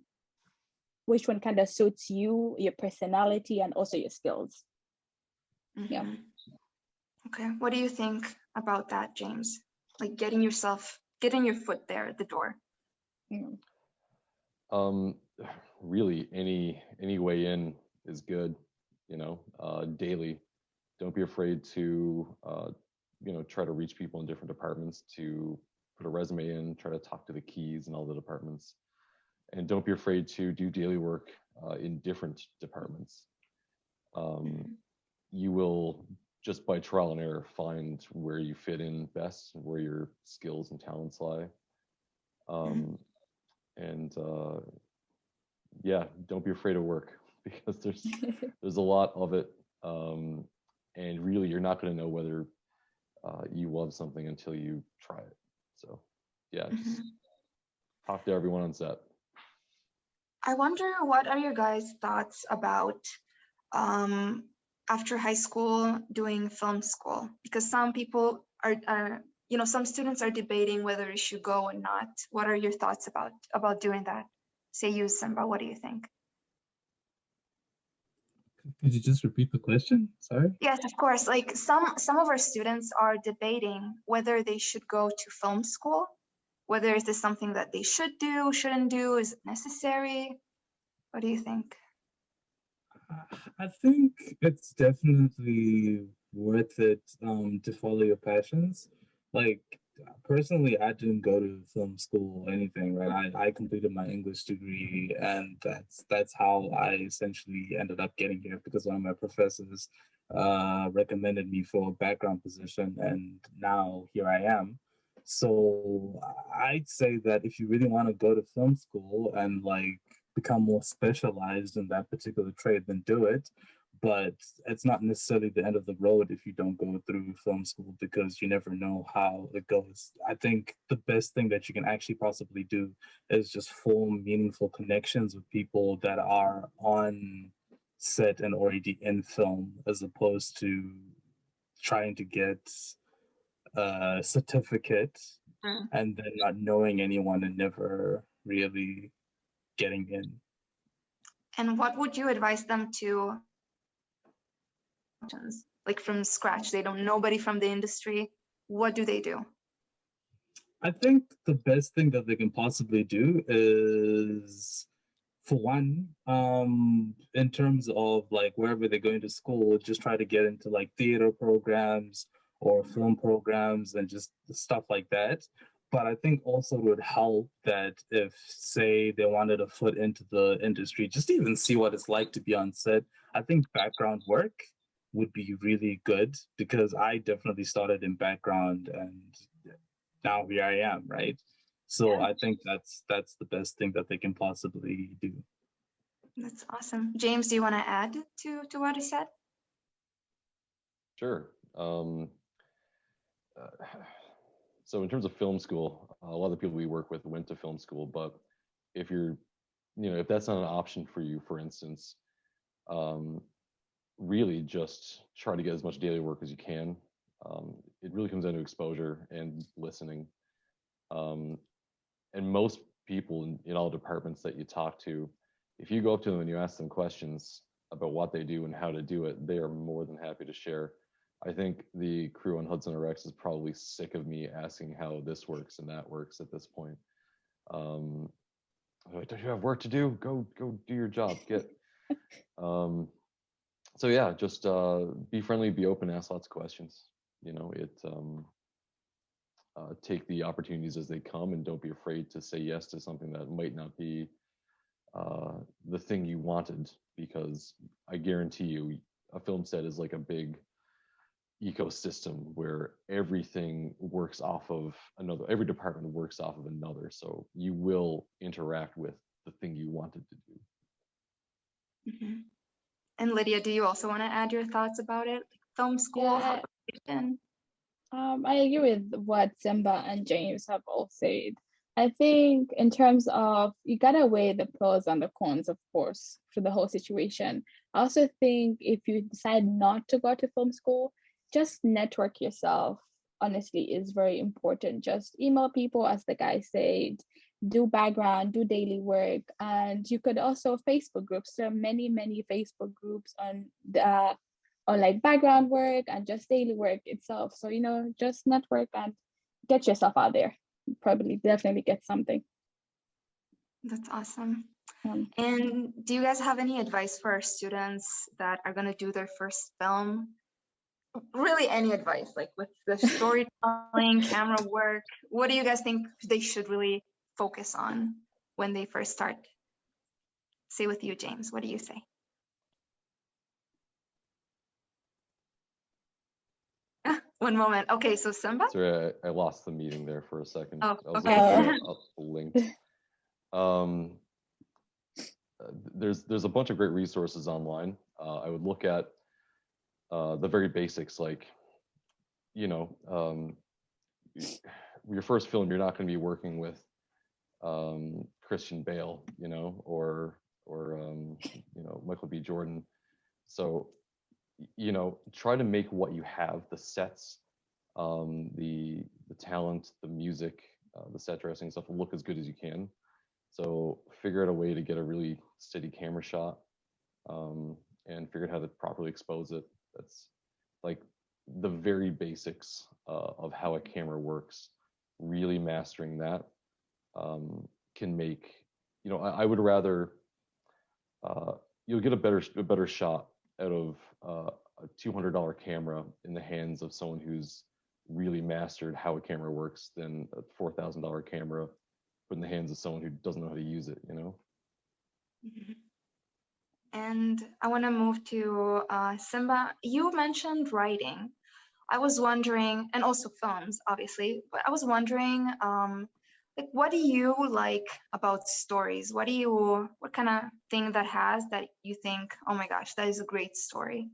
kind of suits you, your personality, and also your skills. Mm-hmm. Yeah. Okay. What do you think about that, James? Like getting your foot there at the door. Really, any way in is good. Daily. Don't be afraid to try to reach people in different departments, to put a resume in, try to talk to the keys in all the departments, and don't be afraid to do daily work in different departments. You will, just by trial and error, find where you fit in best, where your skills and talents lie. Yeah, don't be afraid of work, because there's a lot of it, and really you're not going to know whether you love something until you try it. So yeah, just talk to everyone on set. I wonder, what are your guys' thoughts about after high school doing film school? Because some people are some students are debating whether it should go or not. What are your thoughts about doing that? Say you, Simba, what do you think? Could you just repeat the question? Sorry. Yes, of course. Like some of our students are debating whether they should go to film school, whether is this something that they should do, shouldn't do, is it necessary? What do you think? I think it's definitely worth it to follow your passions. Like personally, I didn't go to film school or anything, right? I completed my English degree, and that's how I essentially ended up getting here, because one of my professors recommended me for a background position, and now here I am. So I'd say that if you really want to go to film school and like become more specialized in that particular trade, then do it. But it's not necessarily the end of the road if you don't go through film school, because you never know how it goes. I think the best thing that you can actually possibly do is just form meaningful connections with people that are on set and already in film, as opposed to trying to get a certificate and then not knowing anyone and never really getting in. And what would you advise them to? like from scratch. They don't nobody from the industry. What do they do? I think the best thing that they can possibly do is, for one, in terms of like wherever they're going to school, just try to get into like theater programs or film programs and just stuff like that. But I think also it would help that if, say, they wanted a foot into the industry, just to even see what it's like to be on set, I think background work would be really good, because I definitely started in background and now here I am, right? So I think that's the best thing that they can possibly do. That's awesome. James, do you want to add to what he said? Sure. So in terms of film school, a lot of the people we work with went to film school, but if you're, if that's not an option for you, for instance, really just try to get as much daily work as you can. It really comes down to exposure and listening. And most people in all departments that you talk to, if you go up to them and you ask them questions about what they do and how to do it, they are more than happy to share. I think the crew on Hudson RX is probably sick of me asking how this works and that works at this point. Like, don't you have work to do? Go do your job. So yeah, just be friendly, be open, ask lots of questions. Take the opportunities as they come, and don't be afraid to say yes to something that might not be the thing you wanted, because I guarantee you a film set is like a big ecosystem where everything works off of another, every department works off of another, so you will interact with the thing you wanted to do. Mm-hmm. And Lydia, do you also want to add your thoughts about it? Like film school, how to get in? I agree with what Simba and James have all said. I think in terms of, you gotta weigh the pros and the cons, of course, for the whole situation. I also think if you decide not to go to film school, just network yourself, honestly, is very important. Just email people, as the guy said, do background, do daily work. And you could also Facebook groups. There are many, many Facebook groups on like background work and just daily work itself. So, just network and get yourself out there. Probably definitely get something. That's awesome. And do you guys have any advice for our students that are going to do their first film? Really, any advice, like with the storytelling, camera work? What do you guys think they should really focus on when they first start? Say with you, James, what do you say? One moment. Okay, so Simba? Sorry, I lost the meeting there for a second. Oh, I was okay. linked. There's a bunch of great resources online. I would look at the very basics, like, your first film, you're not going to be working with Christian Bale, or Michael B. Jordan. So, try to make what you have, the sets, the talent, the music, the set dressing stuff, look as good as you can. So figure out a way to get a really steady camera shot, and figure out how to properly expose it. That's like the very basics of how a camera works. Really mastering that can make, I would rather you'll get a better shot out of a $200 camera in the hands of someone who's really mastered how a camera works than a $4,000 camera put in the hands of someone who doesn't know how to use it, Mm-hmm. And I want to move to Simba. You mentioned writing. I was wondering, and also films, obviously, but I was wondering, like, what do you like about stories? What kind of thing that has that you think, oh my gosh, that is a great story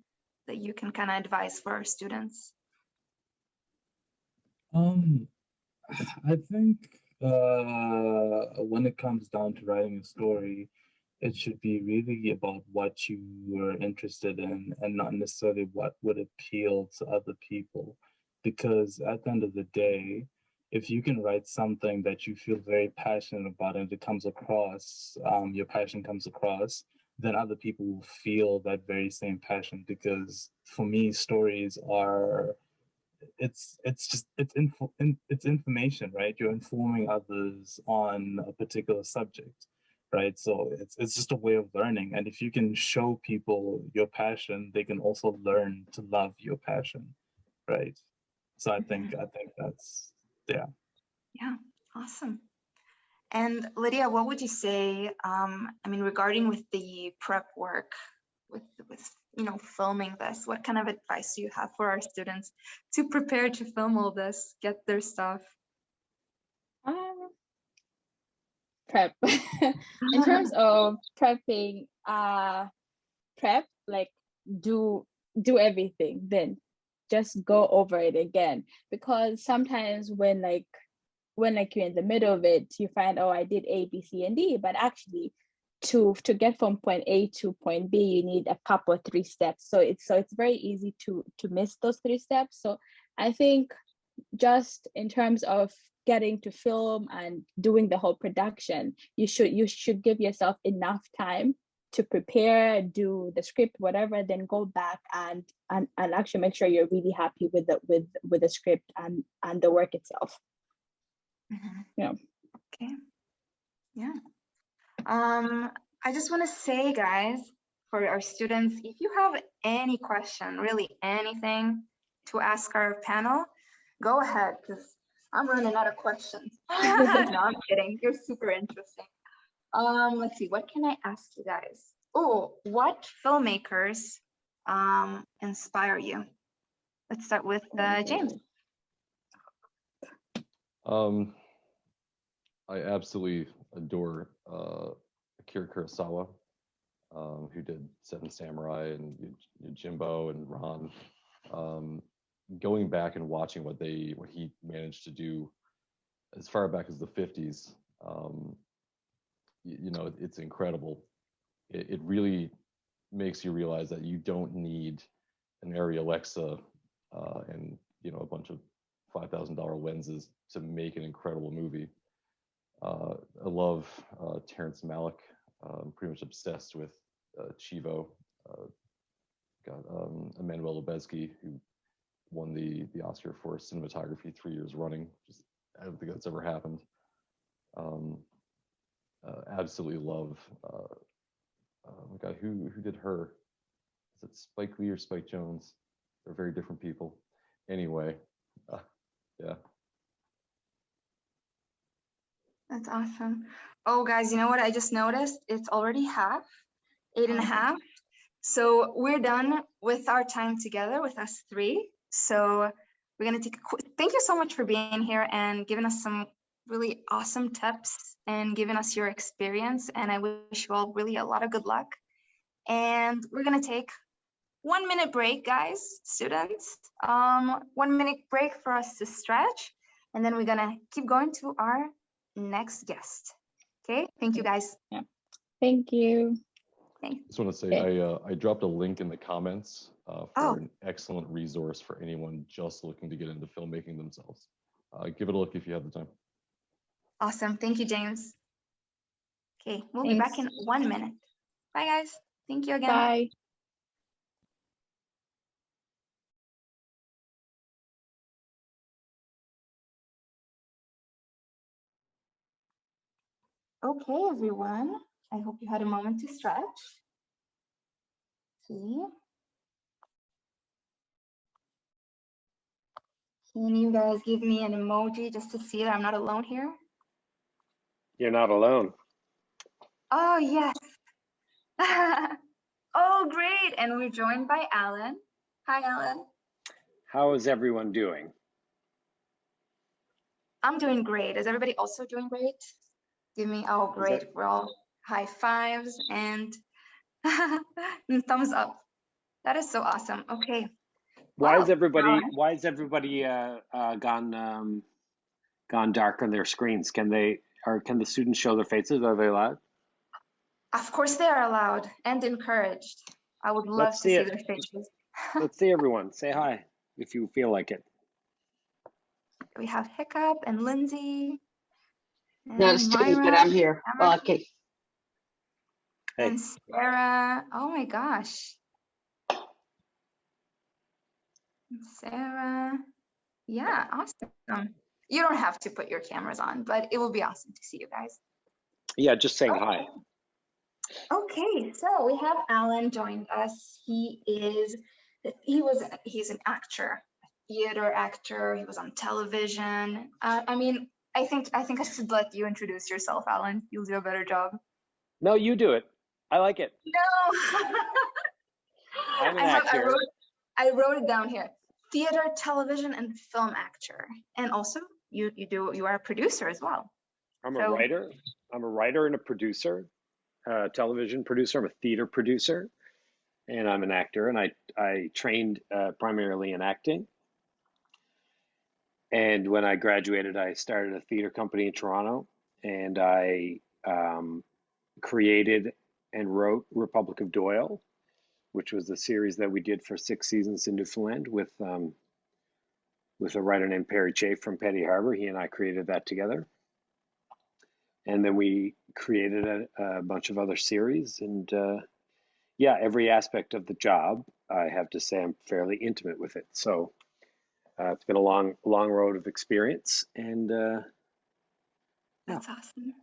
that you can kind of advise for our students? I think when it comes down to writing a story, it should be really about what you are interested in and not necessarily what would appeal to other people. Because at the end of the day, if you can write something that you feel very passionate about and it comes across, your passion comes across, then other people will feel that very same passion. Because for me, stories are, it's information, right? You're informing others on a particular subject, right? So it's just a way of learning. And if you can show people your passion, they can also learn to love your passion, right? So I think that's, yeah. Yeah, awesome. And Lydia, what would you say, I mean, regarding with the prep work, with filming this, what kind of advice do you have for our students to prepare to film all this, get their stuff? Prep. In terms of prepping, prep, like do everything, then just go over it again. Because sometimes when you're in the middle of it, you find, oh, I did A, B, C, and D, but actually to get from point A to point B, you need a couple, 3 steps. So it's very easy to miss those 3 steps. So I think just in terms of getting to film and doing the whole production, you should give yourself enough time to prepare, do the script, whatever, then go back and actually make sure you're really happy with the script and the work itself. Mm-hmm. Yeah. Okay. Yeah. I just want to say, guys, for our students, if you have any question, really anything to ask our panel, go ahead, because I'm running out of questions. No, I'm kidding. You're super interesting. Let's see, what can I ask you guys? Oh, what filmmakers inspire you? Let's start with James. I absolutely adore Akira Kurosawa, who did Seven Samurai and Yojimbo and Ran. Going back and watching what he managed to do as far back as the 50s, it's incredible. It really makes you realize that you don't need an Arri Alexa and a bunch of $5,000 lenses to make an incredible movie. I love Terrence Malick. I'm pretty much obsessed with Chivo. Emmanuel Lubezki, who won the Oscar for cinematography 3 years running. I don't think that's ever happened. Absolutely love the guy who did Her. Is it Spike Lee or Spike Jonze? They're very different people. Anyway, yeah. That's awesome. Oh, guys, you know what I just noticed? It's already 8:30. So we're done with our time together with us 3. So we're going to take a quick, thank you so much for being here and giving us some really awesome tips and giving us your experience. And I wish you all really a lot of good luck. And we're going to take 1 minute break, guys, students. 1 minute break for us to stretch. And then we're going to keep going to our next guest. Okay, thank you, guys. Yeah. Thank you. I just want to say I dropped a link in the comments for an excellent resource for anyone just looking to get into filmmaking themselves. Give it a look if you have the time. Awesome. Thank you, James. Okay, we'll be back in 1 minute. Bye, guys. Thank you again. Bye. Okay, everyone. I hope you had a moment to stretch. See? Can you guys give me an emoji just to see that I'm not alone here? You're not alone. Oh, yes. Oh, great. And we're joined by Alan. Hi, Alan. How is everyone doing? I'm doing great. Is everybody also doing great? Give me, oh, great. We're all high fives and thumbs up. That is so awesome. Okay. Why is everybody gone dark on their screens? Can the students show their faces? Are they allowed? Of course they are allowed and encouraged. I would love to see their faces. Let's see everyone. Say hi if you feel like it. We have Hiccup and Lindsay. Not a student, but I'm here. Well, okay. Hey. And Sarah, oh my gosh. Sarah, yeah, awesome. You don't have to put your cameras on, but it will be awesome to see you guys. Yeah, just saying hi. Okay, so we have Alan joined us. He's an actor, a theater actor. He was on television. I mean, I think I should let you introduce yourself, Alan. You'll do a better job. No, you do it. I like it. No. I'm an actor. I wrote it down here. Theater, television, and film actor. And also you are a producer as well. I'm a writer. I'm a writer and a producer, television producer. I'm a theater producer, and I'm an actor. And I trained primarily in acting. And when I graduated, I started a theater company in Toronto, and I created and wrote Republic of Doyle, which was the series that we did for 6 seasons in Newfoundland with a writer named Perry Chafe from Petty Harbor. He and I created that together. And then we created a bunch of other series. And yeah, every aspect of the job, I have to say I'm fairly intimate with it. So it's been a long road of experience. And that's awesome.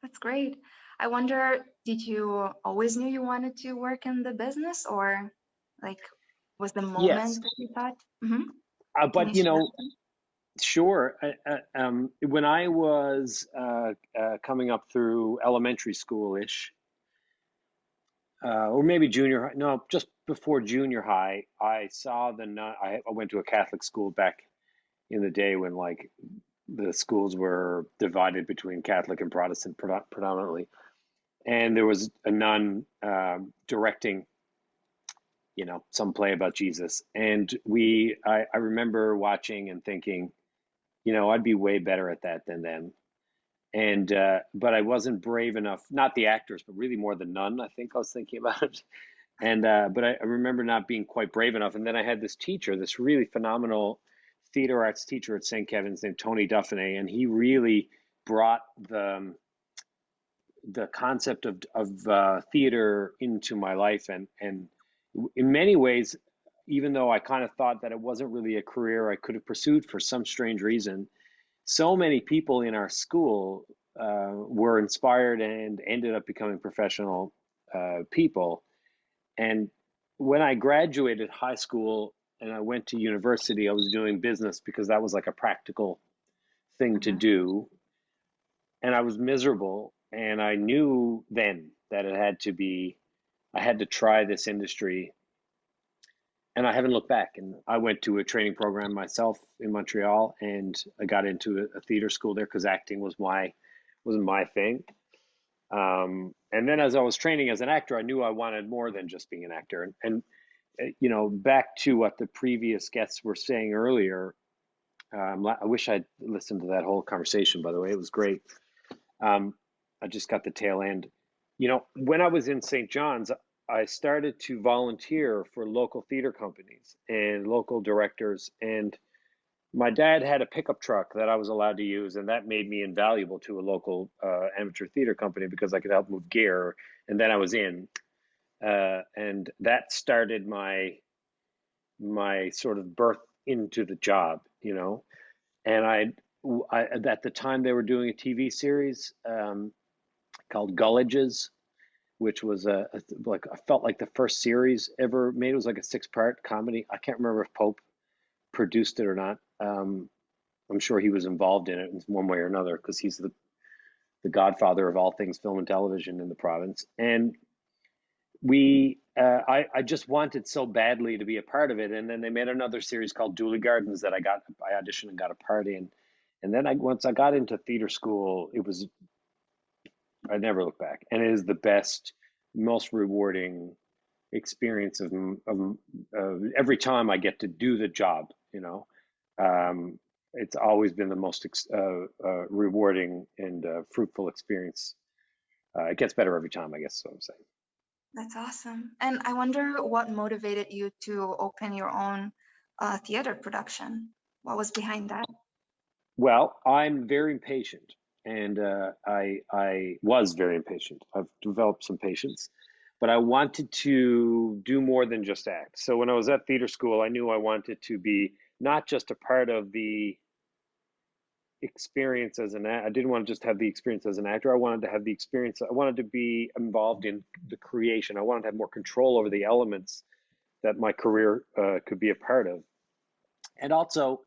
That's great. I wonder, did you always knew you wanted to work in the business, or like was the moment yes. that you thought? But you know, sure. When I was coming up through elementary school-ish, or maybe junior high, no, just before junior high, I saw I went to a Catholic school back in the day when like the schools were divided between Catholic and Protestant predominantly. And there was a nun directing, you know, some play about Jesus. And I remember watching and thinking, you know, I'd be way better at that than them. And, but I wasn't brave enough, not the actors, but really more the nun, I think I was thinking about it. And, but I remember not being quite brave enough. And then I had this teacher, this really phenomenal theater arts teacher at St. Kevin's named Tony Duffenay. And he really brought the concept of theater into my life. And in many ways, even though I kind of thought that it wasn't really a career I could have pursued for some strange reason, so many people in our school were inspired and ended up becoming professional people. And when I graduated high school and I went to university, I was doing business because that was like a practical thing to do. And I was miserable. And I knew then that I had to try this industry. And I haven't looked back. And I went to a training program myself in Montreal, and I got into a theater school there because acting wasn't my thing. And then as I was training as an actor, I knew I wanted more than just being an actor. And you know, back to what the previous guests were saying earlier, I wish I'd listened to that whole conversation, by the way. It was great. I just got the tail end. You know, when I was in St. John's, I started to volunteer for local theater companies and local directors. And my dad had a pickup truck that I was allowed to use, and that made me invaluable to a local amateur theater company because I could help move gear. And then I was in, and that started my sort of birth into the job, you know. And I at the time they were doing a TV series called Gullages, which was like I felt like the first series ever made. It was like a 6-part comedy. I can't remember if Pope produced it or not. I'm sure he was involved in it in one way or another because he's the godfather of all things film and television in the province. And I just wanted so badly to be a part of it. And then they made another series called Dooley Gardens that I auditioned and got a part in. And then once I got into theater school, I never look back. And it is the best, most rewarding experience of every time I get to do the job, you know. It's always been the most rewarding and fruitful experience. It gets better every time, I guess is what I'm saying. That's awesome. And I wonder what motivated you to open your own theater production. What was behind that? Well, I'm very impatient. and I was very impatient. I've developed some patience, but I wanted to do more than just act. So when I was at theater school, I knew I wanted to be not just a part of the experience as an I didn't want to just have the experience as an actor. I wanted to have the experience. I wanted to be involved in the creation. I wanted to have more control over the elements that my career could be a part of. And also,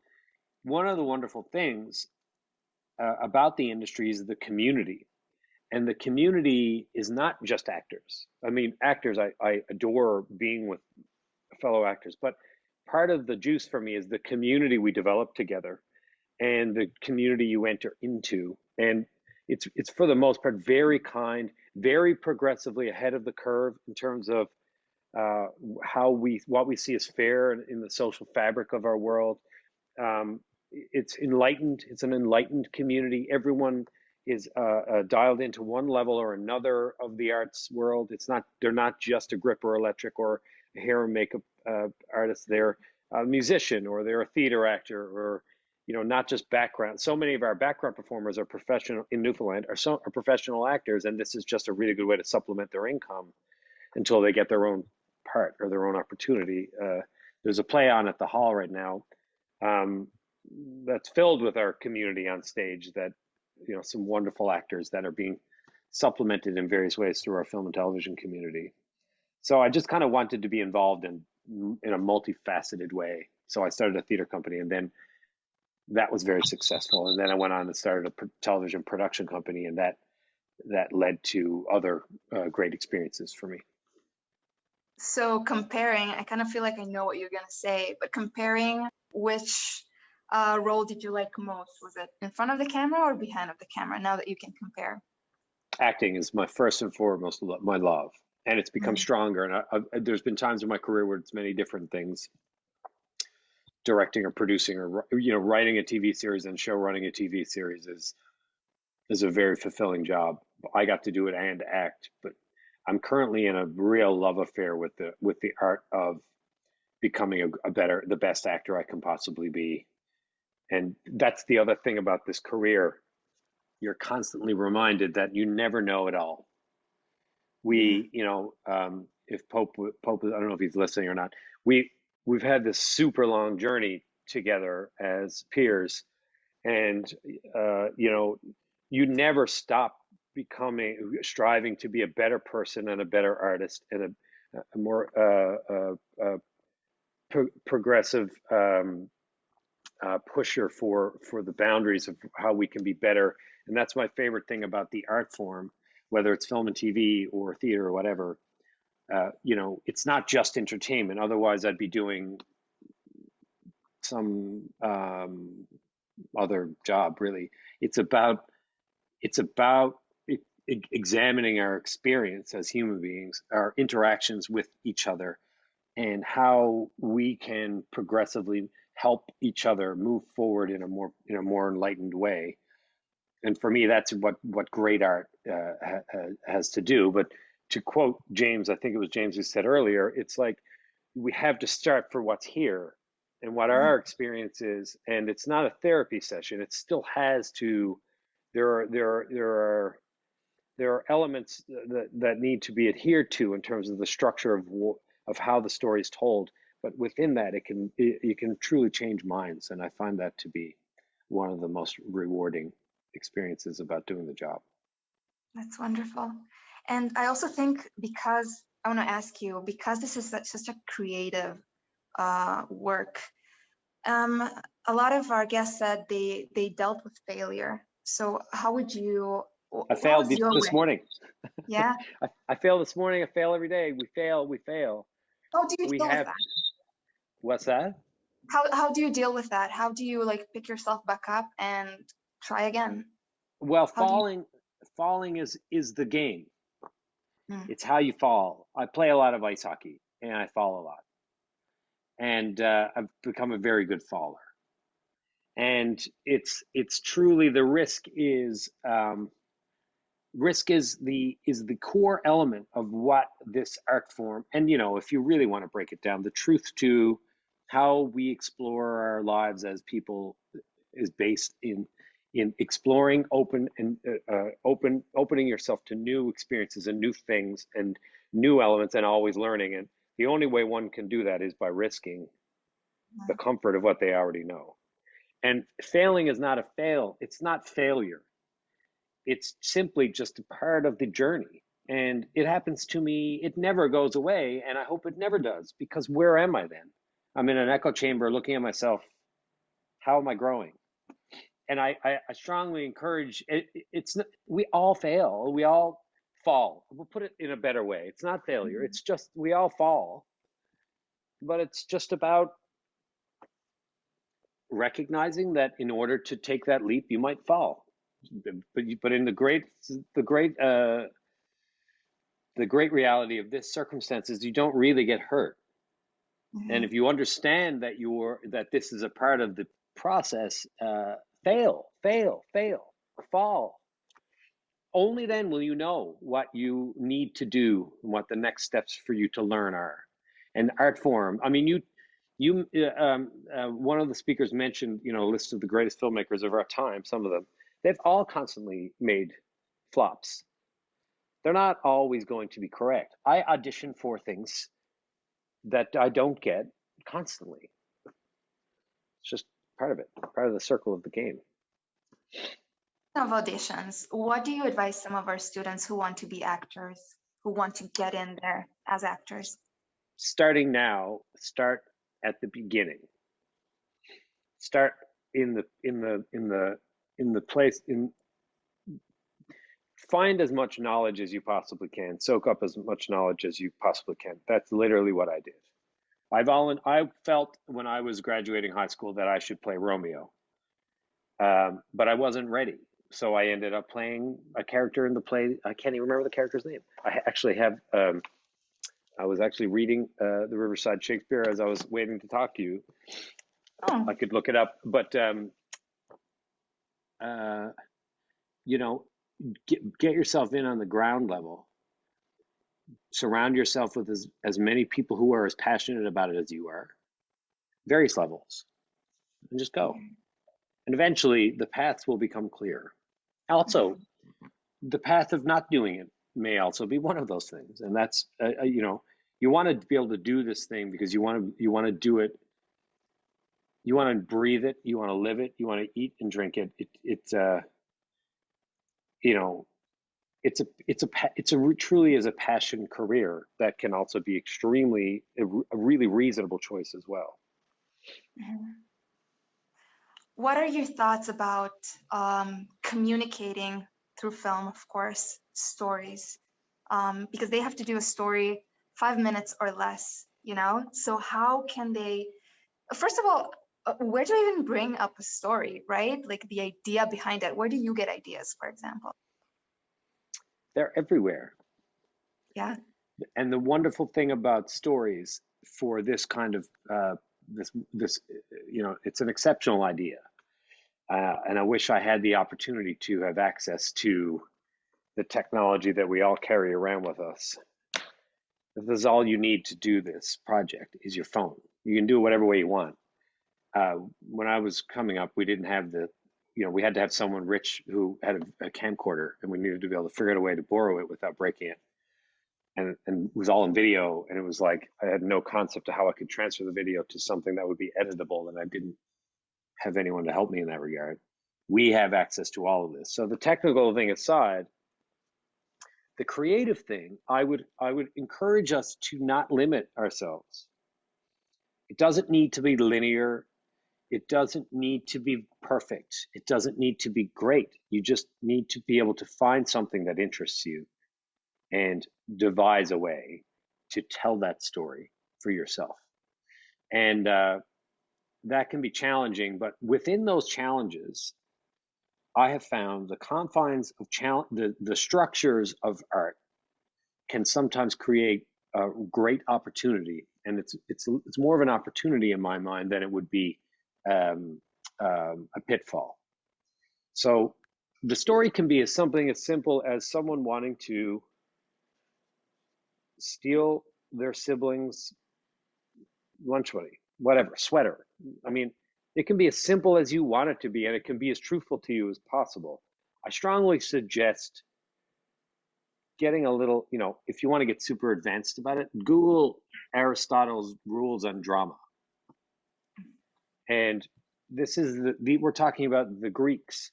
one of the wonderful things about the industry is the community. And the community is not just actors. I mean, actors, I adore being with fellow actors, but part of the juice for me is the community we develop together and the community you enter into. And it's for the most part very kind, very progressively ahead of the curve in terms of what we see as fair in the social fabric of our world. It's enlightened. It's an enlightened community. Everyone is dialed into one level or another of the arts world. They're not just a grip or electric or a hair and makeup artist. They're a musician, or they're a theater actor, or not just background. So many of our background performers are professional in Newfoundland, are professional actors, and this is just a really good way to supplement their income until they get their own part or their own opportunity. There's a play on at the hall right now that's filled with our community on stage, that some wonderful actors that are being supplemented in various ways through our film and television community. So I just kind of wanted to be involved in a multifaceted way. So I started a theater company, and then that was very successful. And then I went on and started a television production company, and that led to other great experiences for me. So comparing, I kind of feel like I know what you're going to say, but comparing, which role did you like most? Was it in front of the camera or behind of the camera, now that you can compare? Acting is my first and foremost my love, and it's become stronger. And there's been times in my career where it's many different things: directing or producing, or writing a TV series and show running a TV series is a very fulfilling job. I got to do it and act, but I'm currently in a real love affair with the art of becoming the best actor I can possibly be. And that's the other thing about this career. You're constantly reminded that you never know it all. If Pope, I don't know if he's listening or not. We've had this super long journey together as peers, and you never stop striving to be a better person and a better artist and a more progressive pusher for the boundaries of how we can be better. And that's my favorite thing about the art form, whether it's film and TV or theater or whatever. It's not just entertainment. Otherwise, I'd be doing some other job, really. It's about examining our experience as human beings, our interactions with each other, and how we can progressively help each other move forward in a more enlightened way. And for me, that's what great art has to do. But to quote James, I think it was James who said earlier, it's like we have to start for what's here and what our experience is. And it's not a therapy session. It still has to. There are elements that need to be adhered to in terms of the structure of how the story is told. But within that, you can truly change minds. And I find that to be one of the most rewarding experiences about doing the job. That's wonderful. And I also think, because I want to ask you, because this is such a creative work, a lot of our guests said they dealt with failure. So how would you? I failed this morning. Yeah. I fail this morning. I fail every day. We fail. How do you deal with that? What's that? How do you deal with that? How do you pick yourself back up and try again? Well, falling is the game. It's how you fall. I play a lot of ice hockey, and I fall a lot. And I've become a very good faller. And it's truly, the risk is the core element of what this art form, and if you really want to break it down, the truth to how we explore our lives as people is based in in exploring, opening yourself to new experiences and new things and new elements, and always learning. And the only way one can do that is by risking the comfort of what they already know. And failing is not a fail. It's not failure. It's simply just a part of the journey. And it happens to me. It never goes away. And I hope it never does, because where am I then? I'm in an echo chamber looking at myself. How am I growing? And I strongly encourage it. We all fail. We all fall. We'll put it in a better way. It's not failure. It's just we all fall. But it's just about recognizing that in order to take that leap, you might fall. But in the great reality of this circumstance is you don't really get hurt. And if you understand that this is a part of the process, fail, fall. Only then will you know what you need to do and what the next steps for you to learn are. And art form, I mean, one of the speakers mentioned, a list of the greatest filmmakers of our time, some of them. They've all constantly made flops. They're not always going to be correct. I audition for things that I don't get constantly. It's just part of it, part of the circle of the game. Of auditions, what do you advise some of our students who want to be actors, who want to get in there as actors? Starting now, start at the beginning. Start find as much knowledge as you possibly can. Soak up as much knowledge as you possibly can. That's literally what I did. I felt when I was graduating high school that I should play Romeo, but I wasn't ready. So I ended up playing a character in the play. I can't even remember the character's name. I actually have. I was actually reading the Riverside Shakespeare as I was waiting to talk to you. Oh. I could look it up, but get yourself in on the ground level. Surround yourself with as many people who are as passionate about it as you are, various levels, and just go. And eventually the paths will become clear. Also, the path of not doing it may also be one of those things. And that's, you want to be able to do this thing because you want to do it. You want to breathe it. You want to live it. You want to eat and drink it. It's truly is a passion career that can also be a really reasonable choice as well. What are your thoughts about communicating through film, of course, stories? Because they have to do a story 5 minutes or less, So how can they, first of all, where do you even bring up a story, right? Like the idea behind it. Where do you get ideas, for example? They're everywhere. Yeah. And the wonderful thing about stories for this kind of it's an exceptional idea. And I wish I had the opportunity to have access to the technology that we all carry around with us. This is all you need to do this project is your phone. You can do it whatever way you want. When I was coming up, we didn't have we had to have someone rich who had a camcorder, and we needed to be able to figure out a way to borrow it without breaking it. And it was all in video, and it was like I had no concept of how I could transfer the video to something that would be editable, and I didn't have anyone to help me in that regard. We have access to all of this. So the technical thing aside, the creative thing, I would encourage us to not limit ourselves. It doesn't need to be linear. It doesn't need to be perfect. It doesn't need to be great. You just need to be able to find something that interests you and devise a way to tell that story for yourself. And that can be challenging, but within those challenges, I have found the confines of the structures of art can sometimes create a great opportunity. And it's more of an opportunity in my mind than it would be a pitfall. So the story can be something as simple as someone wanting to steal their siblings' lunch money, whatever, sweater. I mean, It can be as simple as you want it to be, and it can be as truthful to you as possible. I strongly suggest getting a little, if you want to get super advanced about it, Google Aristotle's rules on drama. And this is we're talking about the Greeks,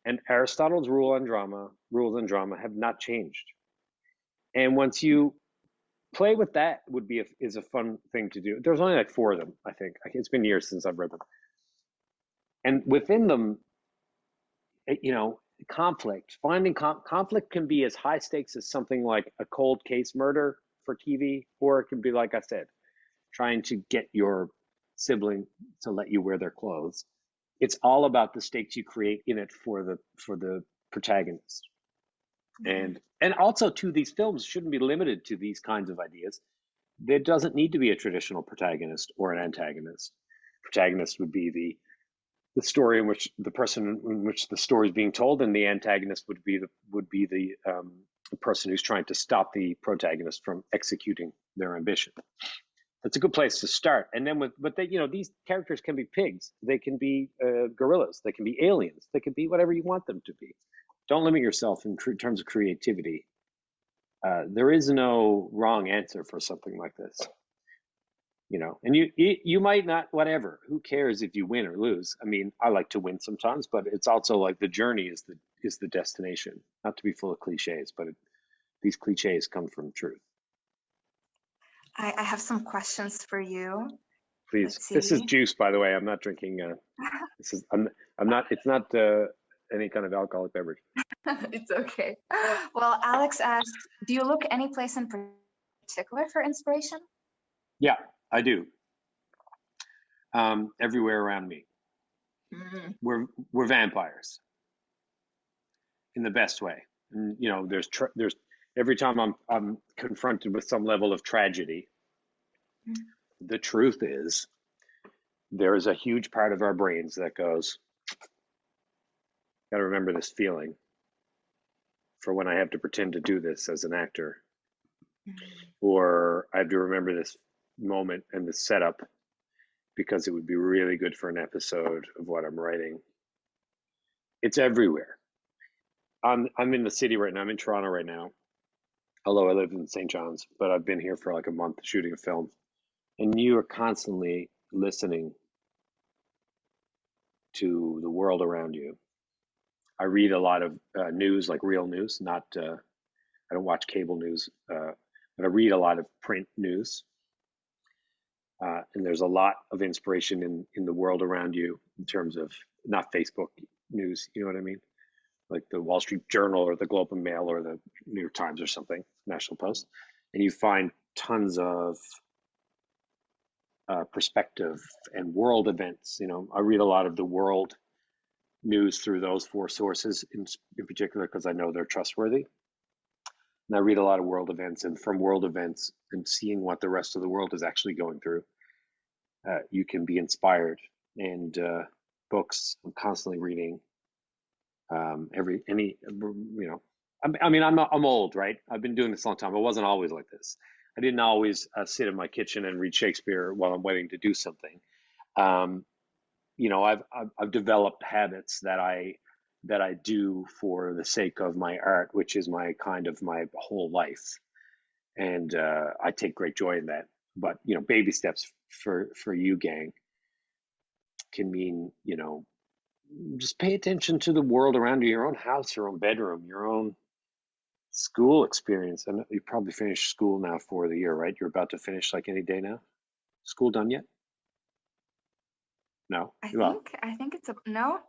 and Aristotle's rules on drama have not changed. And once you play with that, is a fun thing to do. There's only like 4 of them, I think. It's been years since I've read them. And within them, conflict, finding conflict can be as high stakes as something like a cold case murder for TV, or it can be, like I said, trying to get your sibling to let you wear their clothes. It's all about the stakes you create in it for the protagonist. And also, too, these films shouldn't be limited to these kinds of ideas. There doesn't need to be a traditional protagonist or an antagonist. Protagonist would be the story in which the person in which the story is being told, and the antagonist would be the person who's trying to stop the protagonist from executing their ambition. That's a good place to start. And then these characters can be pigs, they can be gorillas, they can be aliens, they can be whatever you want them to be. Don't limit yourself in terms of creativity. There is no wrong answer for something like this. And you might not, whatever, who cares if you win or lose? I mean, I like to win sometimes, but it's also like the journey is the destination. Not to be full of cliches, but these cliches come from truth. I have some questions for you. Please. This is juice, by the way. I'm not drinking. I'm not. It's not any kind of alcoholic beverage. It's okay. Well, Alex asks, do you look any place in particular for inspiration? Yeah, I do. Everywhere around me. We're vampires in the best way. And, there's every time I'm confronted with some level of tragedy, the truth is there is a huge part of our brains that goes, got to remember this feeling for when I have to pretend to do this as an actor, or I have to remember this moment and the setup because it would be really good for an episode of what I'm writing. It's everywhere. I'm in the city right now. I'm in Toronto right now, although I live in St. John's, but I've been here for like a month shooting a film. And you are constantly listening to the world around you. I read a lot of news, like real news, not, I don't watch cable news, but I read a lot of print news. And there's a lot of inspiration in the world around you in terms of not Facebook news, you know what I mean? Like the Wall Street Journal or the Globe and Mail or the New York Times or something, National Post. And you find tons of perspective and world events. I read a lot of the world news through those 4 sources in particular because I know they're trustworthy. And I read a lot of world events, and from world events and seeing what the rest of the world is actually going through, you can be inspired. And books, I'm constantly reading. I'm old, right? I've been doing this a long time. I wasn't always like this. I didn't always sit in my kitchen and read Shakespeare while I'm waiting to do something. I've developed habits that I do for the sake of my art, which is my whole life, and I take great joy in that. But baby steps for you, gang, can mean just pay attention to the world around you, your own house, your own bedroom, your own school experience. And you probably finished school now for the year, right? You're about to finish like any day now. School done yet? No. I think it's no,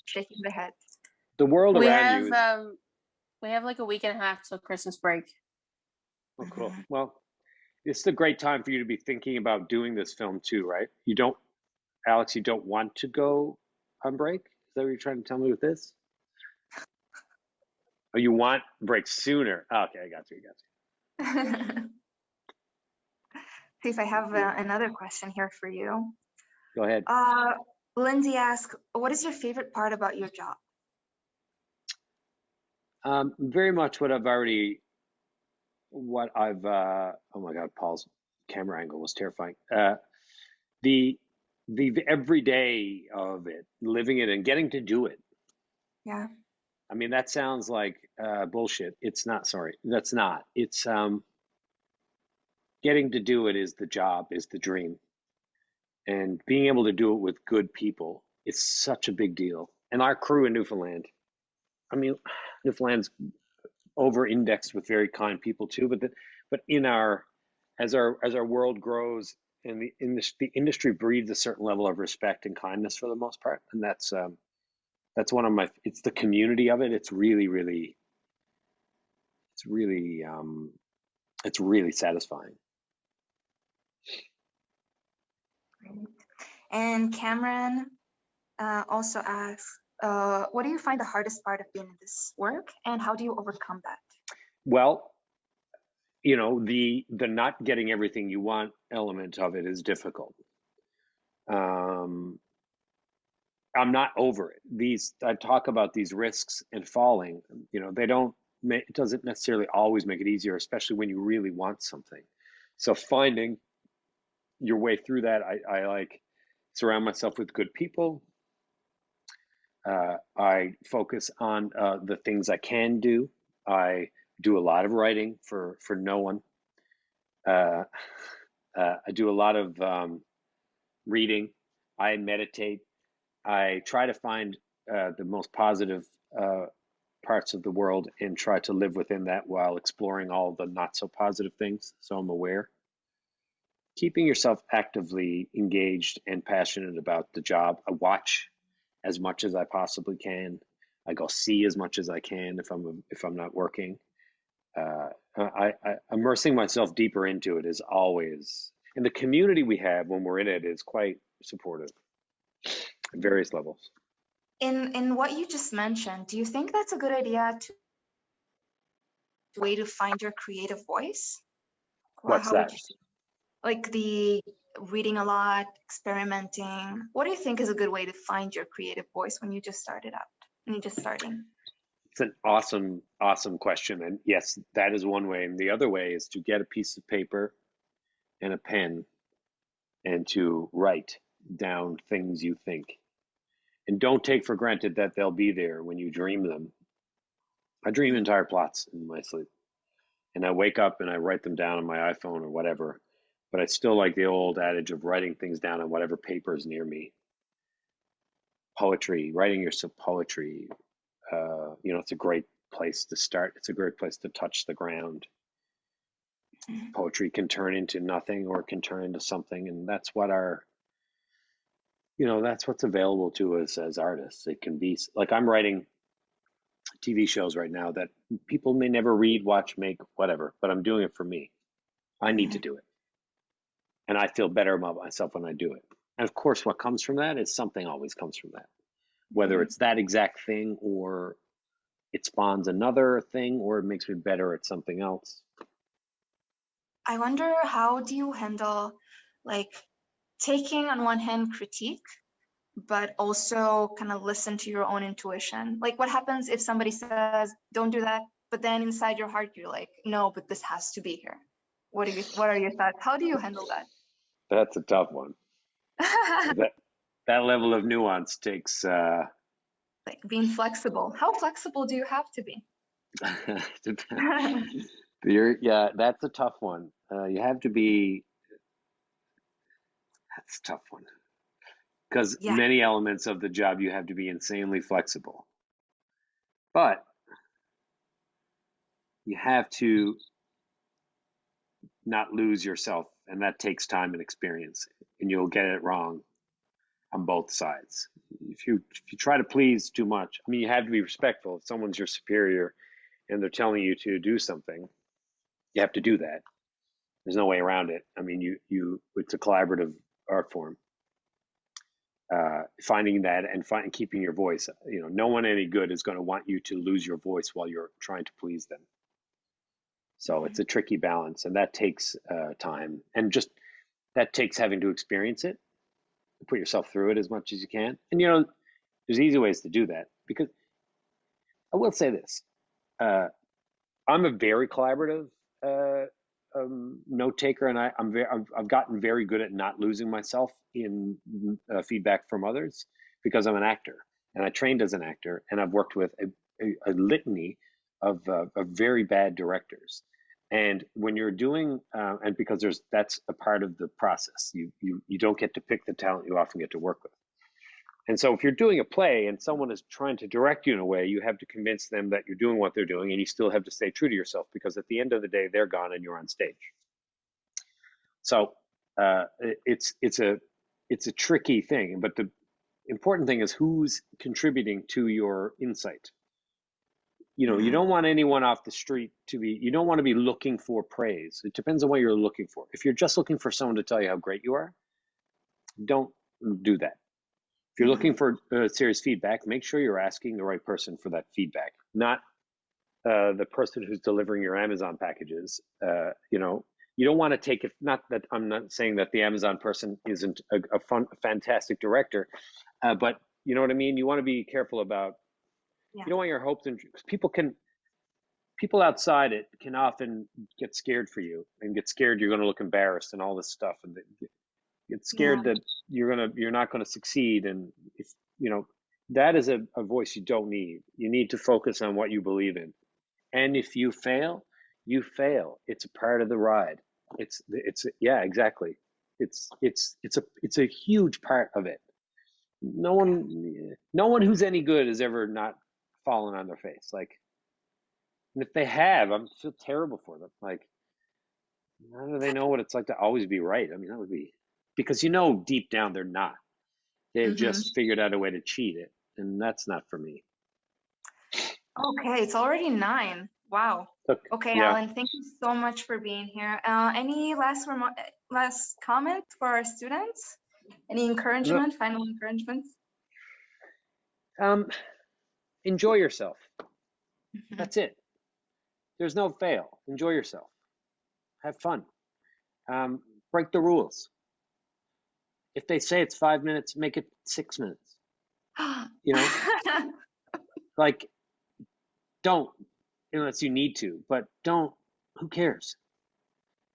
shaking the head. The world around you. We have like a week and a half till Christmas break. Oh, cool. Well, it's a great time for you to be thinking about doing this film too, right? Alex, you don't want to go on break? Is that what you're trying to tell me with this? Oh, you want break sooner? Oh, okay, I got you. See if I have another question here for you. Go ahead. Lindsay asks, what is your favorite part about your job? Very much oh my God, Paul's camera angle was terrifying. the everyday of it, living it and getting to do it. Yeah. I mean, that sounds like bullshit. It's not, sorry, that's not. It's getting to do it is the job, is the dream. And being able to do it with good people is such a big deal. And our crew in Newfoundland, I mean, Newfoundland's over-indexed with very kind people too, but in our as our world grows and the industry breeds a certain level of respect and kindness for the most part, and that's one of my, it's the community of it. It's really satisfying. Great. And Cameron also asks, what do you find the hardest part of being in this work, and how do you overcome that? Well, you know, the not getting everything you want element of it is difficult. I'm not over it. I talk about these risks and falling, you know, it doesn't necessarily always make it easier, especially when you really want something. So finding your way through that, I like surround myself with good people. I focus on the things I can do. I do a lot of writing for no one. I do a lot of reading. I meditate. I try to find the most positive parts of the world and try to live within that while exploring all the not so positive things. So I'm aware. Keeping yourself actively engaged and passionate about the job. I watch as much as I possibly can. I go see as much as I can if I'm not working. Immersing myself deeper into it is always, and the community we have when we're in it is quite supportive at various levels. In what you just mentioned, do you think that's a good idea way to find your creative voice? What's how that? would you, like the reading a lot, experimenting? What do you think is a good way to find your creative voice when you just started out, when you're just starting? It's an awesome question. And yes, that is one way. And the other way is to get a piece of paper and a pen and to write down things you think. And don't take for granted that they'll be there when you dream them. I dream entire plots in my sleep. And I wake up and I write them down on my iPhone or whatever. But I still like the old adage of writing things down on whatever paper is near me. Poetry, writing yourself poetry, you know, it's a great place to start. It's a great place to touch the ground. Poetry can turn into nothing or it can turn into something. And that's what that's what's available to us as artists. It can be like I'm writing TV shows right now that people may never read, watch, make, whatever, but I'm doing it for me. I need to do it. And I feel better about myself when I do it. And of course, what comes from that is something always comes from that. Whether it's that exact thing or it spawns another thing or it makes me better at something else. I wonder, how do you handle like taking on one hand critique, but also kind of listen to your own intuition? Like what happens if somebody says, don't do that, but then inside your heart, you're like, no, but this has to be here. What are your thoughts? How do you handle that? That's a tough one. that level of nuance takes like being flexible. How flexible do you have to be? Yeah, that's a tough one. You have to be. That's a tough one because many elements of the job you have to be insanely flexible, but you have to not lose yourself, and that takes time and experience, and you'll get it wrong on both sides. If you try to please too much, I mean, you have to be respectful. If someone's your superior and they're telling you to do something, you have to do that. There's no way around it. I mean, it's a collaborative art form. Finding that and keeping your voice. You know, no one any good is going to want you to lose your voice while you're trying to please them. So it's a tricky balance, and that takes time, and just that takes having to experience it, put yourself through it as much as you can. And you know, there's easy ways to do that, because I will say this: I'm a very collaborative note taker, and I've gotten very good at not losing myself in feedback from others because I'm an actor and I trained as an actor, and I've worked with a litany of very bad directors. And when you're doing, and because that's a part of the process, you don't get to pick the talent you often get to work with. And so if you're doing a play and someone is trying to direct you in a way, you have to convince them that you're doing what they're doing, and you still have to stay true to yourself, because at the end of the day, they're gone and you're on stage. So it's a tricky thing, but the important thing is who's contributing to your insight. You know, you don't want anyone off the street you don't want to be looking for praise. It depends on what you're looking for. If you're just looking for someone to tell you how great you are, don't do that. If you're looking for serious feedback, make sure you're asking the right person for that feedback, not the person who's delivering your Amazon packages. You know, you don't want to take it, not that I'm not saying that the Amazon person isn't a fantastic director, but you know what I mean? You want to be careful about, you don't want your hopes and people outside it can often get scared for you and get scared you're going to look embarrassed and all this stuff, and get scared that you're not going to succeed. And if you know, that is a voice you don't need. You need to focus on what you believe in. And if you fail, you fail. It's a part of the ride. Yeah, exactly. It's a huge part of it. No one who's any good has ever not fallen on their face. Like, and if they have, I feel terrible for them. Like, how do they know what it's like to always be right? I mean, that would be, because you know deep down they're not. They've just figured out a way to cheat it, and that's not for me. Okay, it's already 9. Wow. Okay, yeah. Alan, thank you so much for being here. Any last comment for our students? Any encouragement, final encouragements? Enjoy yourself. That's it. There's no fail. Enjoy yourself. Have fun. Break the rules. If they say it's 5 minutes, make it 6 minutes. You know, like, don't, unless you need to, but don't, who cares?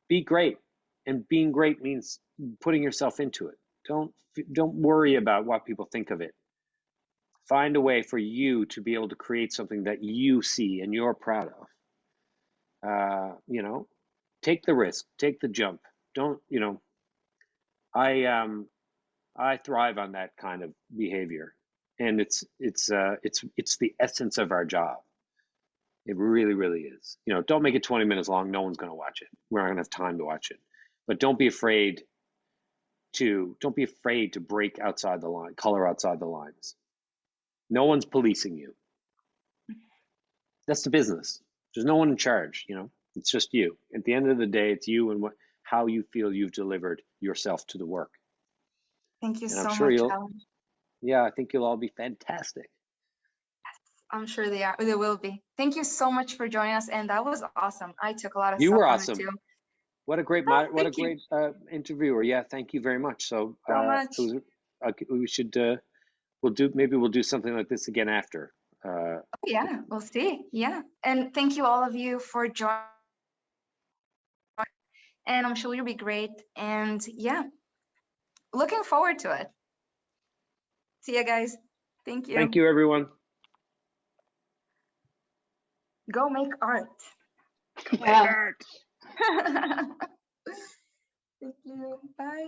Be great. And being great means putting yourself into it. Don't worry about what people think of it. Find a way for you to be able to create something that you see and you're proud of. You know, take the risk, take the jump. Don't, you know, I thrive on that kind of behavior, and it's the essence of our job. It really, really is. You know, don't make it 20 minutes long. No one's going to watch it. We're not going to have time to watch it. But don't be afraid to break outside the line, color outside the lines. No one's policing you. That's the business. There's no one in charge, you know. It's just you. At the end of the day, it's you and how you feel you've delivered yourself to the work. Thank you And so I'm sure much, Alan. Yeah, I think you'll all be fantastic. I'm sure they will be. Thank you so much for joining us, and that was awesome. I took a lot of You stuff were from awesome. it too. What a great interviewer. Yeah, thank you very much. So much. we should maybe we'll do something like this again after. Yeah, we'll see. Yeah, and thank you all of you for joining. And I'm sure you'll be great. And yeah, looking forward to it. See you guys. Thank you. Thank you, everyone. Go make art. Make art. Thank you. Bye.